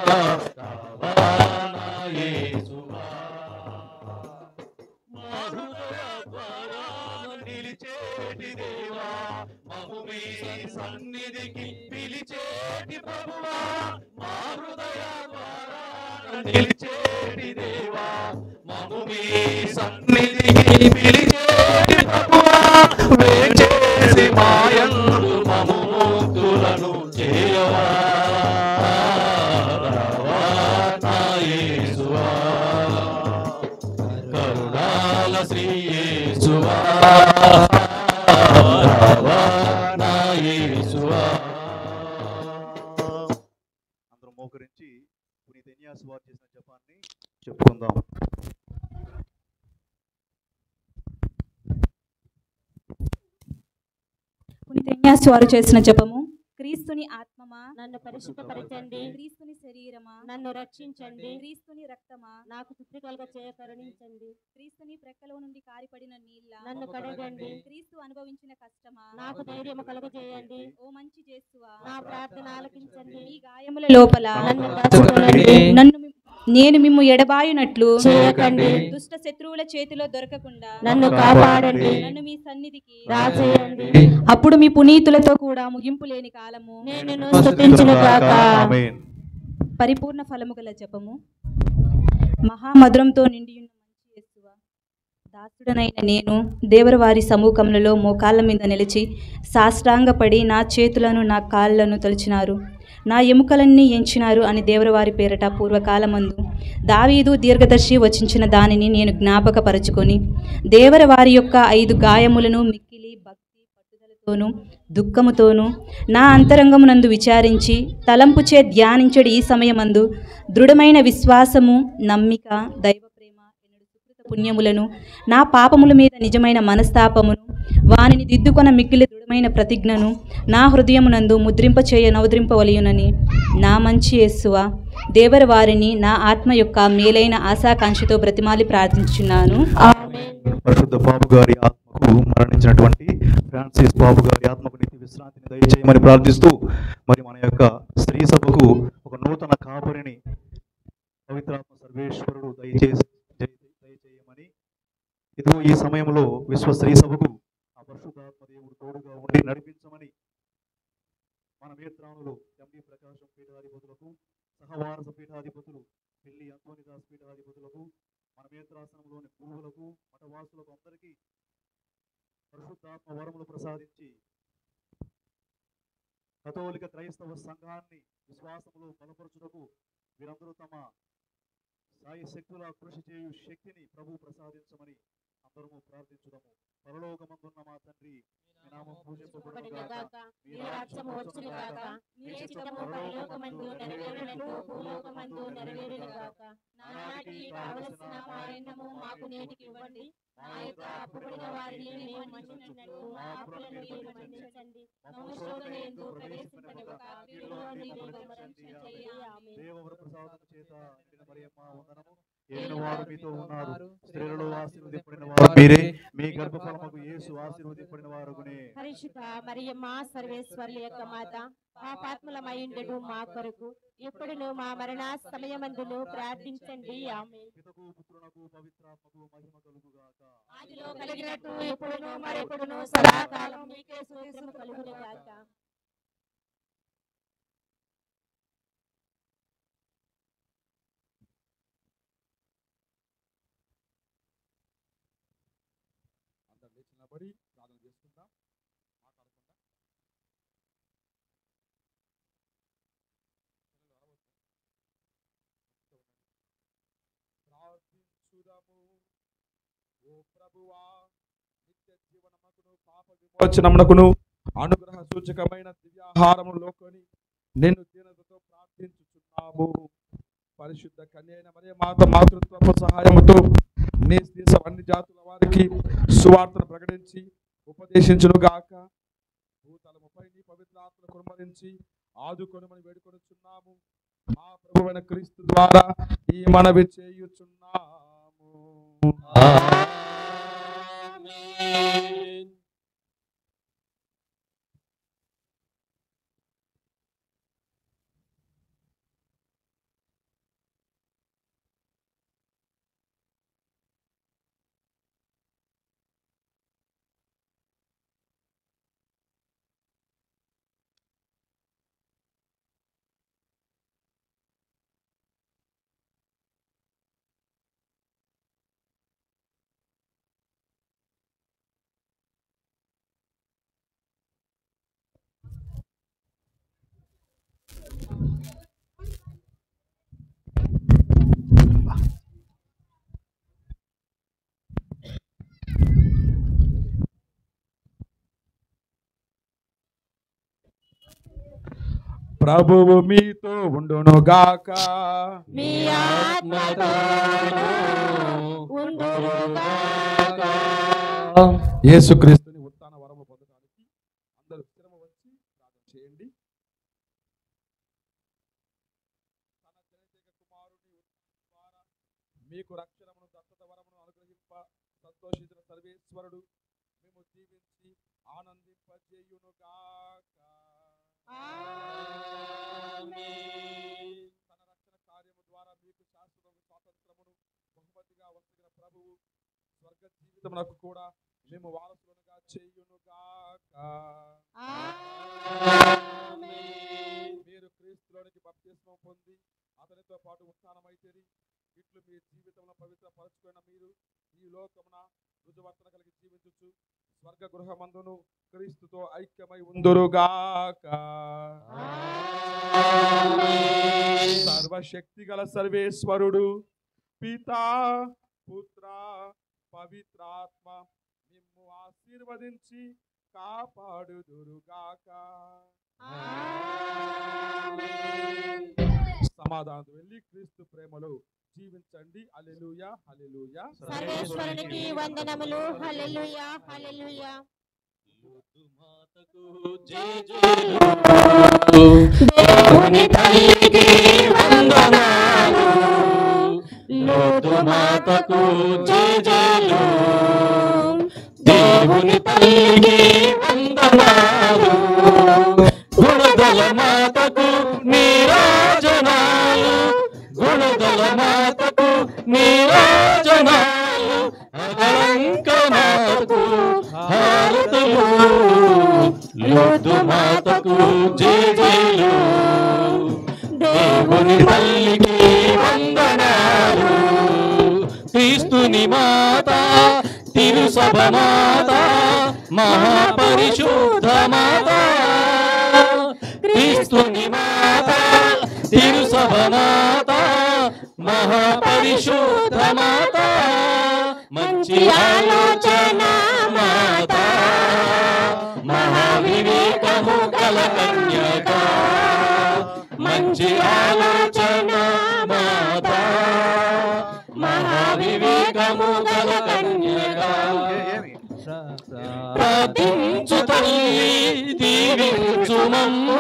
B: రవాణా యేసువా మా హృదయ ద్వారాన నిలిచేటి దేవా మము మీ సన్నిధికి పిలిచేటి ప్రభువా మా హృదయ ద్వారాన నిలిచేటి దేవా మము మీ సన్నిధికి పిలిచేటి ప్రభువా వేచేసి మాయందు మము ముక్తులను చేయవా రవాణా యేసువా కరుణాల శ్రీ యేసువా రవాణా యేసువా.
E: అందరం మోకరించి పునీత ఎన్యాసు వారు చేసిన జపాన్ని చెప్పుకుందాం.
F: పునీత ఎన్యాసు వారు చేసిన జపము. క్రీస్తుని ఆత్మమా
A: నన్ను పరిశుద్ధపరచండి,
F: క్రీస్తుని శరీరమా
A: నన్ను రక్షించండి,
F: క్రీస్తుని రక్తమా
A: నాకు తృప్తి కలుగ చేయ కరుణించండి,
F: క్రీస్తుని ప్రక్కలో నుండి కారిపడిన నీళ్ళ
A: నన్ను కడగండి,
F: క్రీస్తు అనుభవించిన కష్టమా
A: నాకు ధైర్యము కలుగ చేయండి,
F: ఓ మంచి యేసువా
A: నా ప్రార్థన ఆలకించండి,
F: ఈ గాయముల లోపల
A: నన్ను దాచుకోనండి,
F: నేను మిమ్ము ఎడబాయునట్లు
A: చేయకండి,
F: దుష్ట శత్రువుల చేతిలో దొరకకుండా
A: నన్ను కాపాడండి,
F: నన్ను మీ సన్నిధికి
A: రాజేయండి,
F: అప్పుడు మీ పునీతులతో కూడా ముగింపు లేని కాలము
A: నేను నిన్ను స్తుతించునుగాక.
E: ఆమేన్.
F: పరిపూర్ణ ఫలము గల జపము. మహామధురంతో నిండియున్న మంచి యేసువా, దాసుడనైన నేను దేవరవారి సముఖములలో మోకాళ్ళ మీద నిలిచి సాష్టాంగపడి నా చేతులను నా కాళ్ళను తొలిచినారు, నా ఎముకలన్నీ ఎంచినారు అని దేవరవారి పేరట పూర్వకాలమందు దావీదు దీర్ఘదర్శి వచించిన దానిని నేను జ్ఞాపకపరచుకొని దేవరవారి యొక్క 5 గాయములను మిక్కిలి భక్తి పట్టుదలతోనూ దుఃఖముతోనూ నా అంతరంగమునందు విచారించి తలంపుచే ధ్యానించడి ఈ సమయమందు దృఢమైన విశ్వాసము, నమ్మిక, దైవ ప్రేమ, ఎన్నడు సుకృత పుణ్యములను, నా పాపముల మీద నిజమైన మనస్తాపమును, వానిని దిద్దుకొన మిక్కిలి దృఢమైన ప్రతిజ్ఞను నా హృదయమునందు ముద్రింపచేయ నవద్రింపవలయునని నా మంచి యేసువా దేవర వారిని నా ఆత్మ యొక్క మేలైన ఆశాకాంక్షతో బ్రతిమాలి ప్రార్థించున్నాను.
E: పరిశుద్ధ బాబు గారి ఆత్మకు మరణించినటువంటి ఫ్రాన్సిస్ బాబు గారి ఆత్మకు నిత్య విశ్రాంతిని దయచేయమని ప్రార్థిస్తూ మరి మన యొక్క స్త్రీ సభకు ఒక నూతన కాపరిని పవిత్రాత్మ సర్వేశ్వరుడు దయచేయమని, ఇదిగో ఈ సమయంలో విశ్వ స్త్రీ సభకు ఆ పరిశుద్ధాత్మ దేవుడు తోడుగా ఉండి నడిపించమని మన మేత్రానులు ఎండి ప్రకాశం పీఠాధిపతులకు, సహవారస పీఠాధిపతులు పెళ్లి అంతోనిదాస్ పీఠాధిపతులకు, మన మేత్రాసనంలోని గురువులకు, మఠవాసులకు అందరికీ పరిశుద్ధాత్మ వరములు ప్రసాదించి కథోలిక క్రైస్తవ సంఘాన్ని విశ్వాసములో బలపరచుటకు వీరందరూ తమ సాయి శక్తుల కృషి చేయు శక్తిని ప్రభు ప్రసాదించమని అందరము ప్రార్థించుదాము. పరలోకమందున్న మా తండ్రి, మీ నామం పూజింపబడును గాక, మీ రాజ్యము వచ్చును గాక, మీ చిత్తము పరలోకమందు నెరవేరునట్లు భూలోకమందు నెరవేరును గాక. నానాటికి కావలసిన మా అన్నము మాకు నేటికి ఇవ్వండి. మా యొక్క అప్పుబడిన వారిని మేము మన్నించినట్లు మా అప్పులను మీరు మన్నించండి. మమ్ము శోధనయందు ప్రవేశింపనివ్వక కీడులో నుండి మమ్ము రక్షించండి. ఆమేన్. దేవవర ప్రసాదము చేత నిండిన మరియమ్మ వందనము. ఏలినవారు మీతో ఉన్నారు, స్త్రీలలో ఆశీర్వదింపబడిన వారు మీరే, మీ గర్భఫలముకు యేసు ఆశీర్వదింపబడిన వారునే.
A: పరిశుద్ధ మరియమ్మ సర్వేశ్వరుల యొక్క మాత, పాపాత్ములమైండెడు మా కొరకు ఎప్పుడును మా మరణ సమయమందును ప్రార్థించండి. ఆమేన్.
E: పితకు పుత్రునకు పవిత్రాత్మకు మహిమ కలుగుగాక.
A: ఆదిలో కలిగినట్టు ఎప్పుడును మరెప్పుడును సదాకాలం మీకే స్తోత్రము కలుగును గాక.
C: అందరు లేచి నిలబడి ప్రార్థన చేసుకుందాం. మాట్లాడకుండా ప్రార్థించుదాము. ఓ ప్రభువా, నిత్య జీవనమునకును పాప విమోచనమునకును అనుగ్రహ సూచకమైన దివ్యాహారములోకొని నిన్ను దీనతతో ప్రార్థించుచున్నాము. పరిశుద్ధ కన్యైన మరియ మాత మాతృత్వపు సహాయముతో నీ దేశం అన్ని జాతుల వారికి సువార్తను ప్రకటించి ఉపదేశించును గాక. భూతలముపై నీ పవిత్రాత్మను కుమ్మరించి ఆదుకొనుమని వేడుకొనుచున్నాము. మా ప్రభువైన క్రీస్తు ద్వారా ఈ మనవి చేయుచున్నాము.
B: ఆమేన్.
C: ప్రభువు మీతో ఉండును గాక.
A: మీ ఆత్మతోను ఉండును గాక.
C: యేసుక్రీస్తుని ఉత్థాన వరము పొందడానికి అందరూ స్థిరము వచ్చి ప్రార్థన చేయండి. తన జనతేక కుమారుని ద్వారా మీకు రక్షణమును దత్తత వరమును అనుగ్రహింప సంతోషించిన సర్వేశ్వరుడు మేము దీవించి ఆనందింపజేయును గాక. తన రక్షణ కార్యము ద్వారా మీకు శాశ్వత స్వాతంత్రమును బహుమతిగా వస్తున్న ప్రభువు స్వర్గ జీవితమునకు కూడా మేము వారసులుగా చేయును గాక. మీరు క్రీస్తులోనికి బప్తిస్మం పొంది అతనితో పాటు ఉత్థానమైతిరి. ఇట్లు మీ జీవితంలో పవిత్రపరచుకున్న మీరు ఈ లోకమున రుజువర్తన కలిగి జీవించుచు స్వర్గ గృహమందును క్రీస్తుతో ఐక్యమై ఉందురుగాక. సర్వశక్తి గల సర్వేశ్వరుడు పితా పుత్ర పవిత్రాత్మ నిమ్ము ఆశీర్వదించి కాపాడుదురుగాక. సమాధానం వెళ్ళి క్రీస్తు ప్రేమలో జీవించండి. హల్లెలూయా హల్లెలూయా.
A: సర్వేశ్వరునికి వందనములు. హల్లెలూయా హల్లెలూయా. దేవుని తల్లికి వందనాలు. లోతు మాతకు జయజయలు. దేవుని తల్లికి వందనాలు.
B: గుణదల మాతకు నీరాజనాలు గుణదల మాతకు నీరాజనాలు అలంక మాతకు హారతులు లోతు మాతకు జయజయలు దేవుని తల్లికి వందనాలు క్రీస్తుని మాత తిరుసభ మాత మహాపరిశుద్ధ మాత క్రీస్తుని మాత తిరుసభ మాత మహాపరిశుద్ధ మాత మంచి ఆలోచన మాత మహావివేకము గల కన్యక మంచి ఆలోచన మాత మహావివేకము గల కన్యక ప్రార్థించు తల్లి దీవించు మమ్ము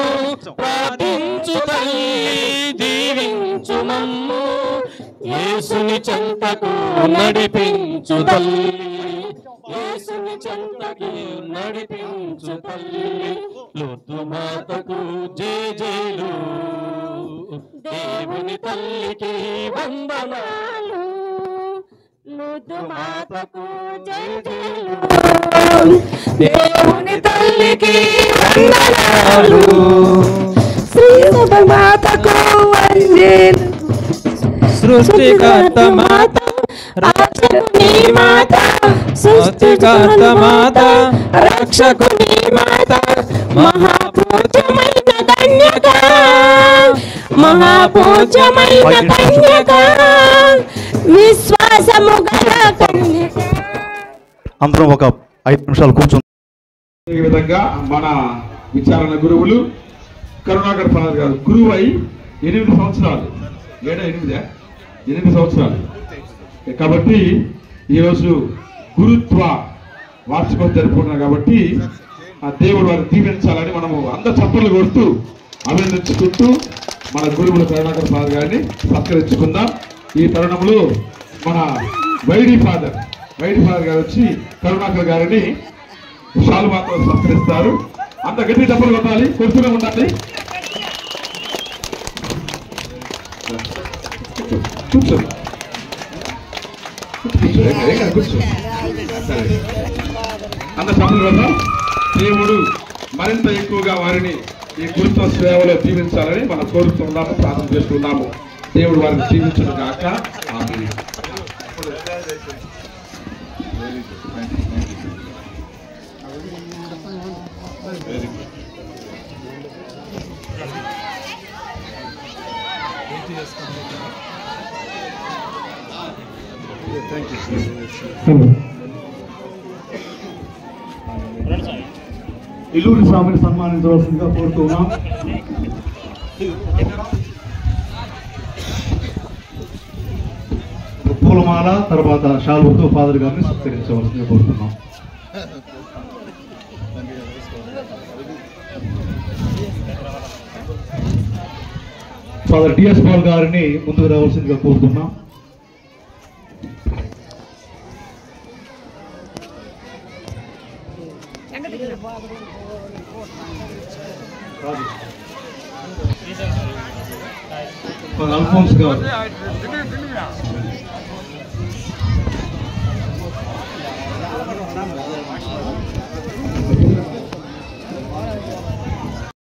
B: ప్రార్థించు తల్లి దీవించు మమ్ము యేసుని చెంతకు నడిపించు తల్లి యేసుని చెంతకు నడిపించు తల్లి లోతు మాతకు జయజయలు దేవుని తల్లికి వందనాలు లోతు మాతకు జయజయలు దేవుని తల్లికి వందనాలు
H: శ్రీసభ మాతకు వందనాలు
I: సృష్టికర్త మాత
A: రక్షకుని మాత
I: సృష్టికర్త మాత
A: రక్షకుని మాత మహాపూజ్యమైన కన్యక మహాపూజ్యమైన కన్యక విశ్వాసము గల కన్యక.
E: అందరం ఒక 5 నిమిషాలు కూర్చుందాం.
C: ఈ విధంగా మన విచారణ గురువులు కరుణాకర్ ఫాదర్ గారు గురువు అయి 8 సంవత్సరాలు 8 సంవత్సరాలు కాబట్టి ఈరోజు గురుత్వ వార్షికోత్సవం జరుపుకున్నాం కాబట్టి ఆ దేవుడు వారిని దీవించాలని మనము అందరు చప్పట్లు కొడుతూ అభినందించుకుంటూ మన గురువులు కరుణాకర్ ఫాదర్ గారిని సత్కరించుకుందాం. ఈ తరుణంలో మన వైడి ఫాదర్ గారు వచ్చి కరుణాకర్ గారిని శాలువాతో సత్కరిస్తారు. అంత గట్టి డబ్బులు కొట్టాలి, కొడుతూనే ఉండాలి. కూర్చో అంత డబ్బులు కొట్టాలి. దేవుడు మరింత ఎక్కువగా వారిని ఈ గురుత్వ సేవలో దీవించాలని మనం కోరుతున్నాము, ప్రార్థన చేస్తున్నాము. దేవుడు వారిని దీవించను గాక. ఆమేన్.
E: ఇల్లూరి స్వామిని సన్మానించవలసిందిగా కోరుతున్నాం. పూలమాల తర్వాత శాలువతో ఫాదర్ గారిని సత్కరించవలసిందిగా కోరుతున్నాం. ఫాదర్ డిఎస్ పాల్ గారిని ముందుకు రావాల్సిందిగా కోరుతున్నాం. అల్ఫోన్స్ గారు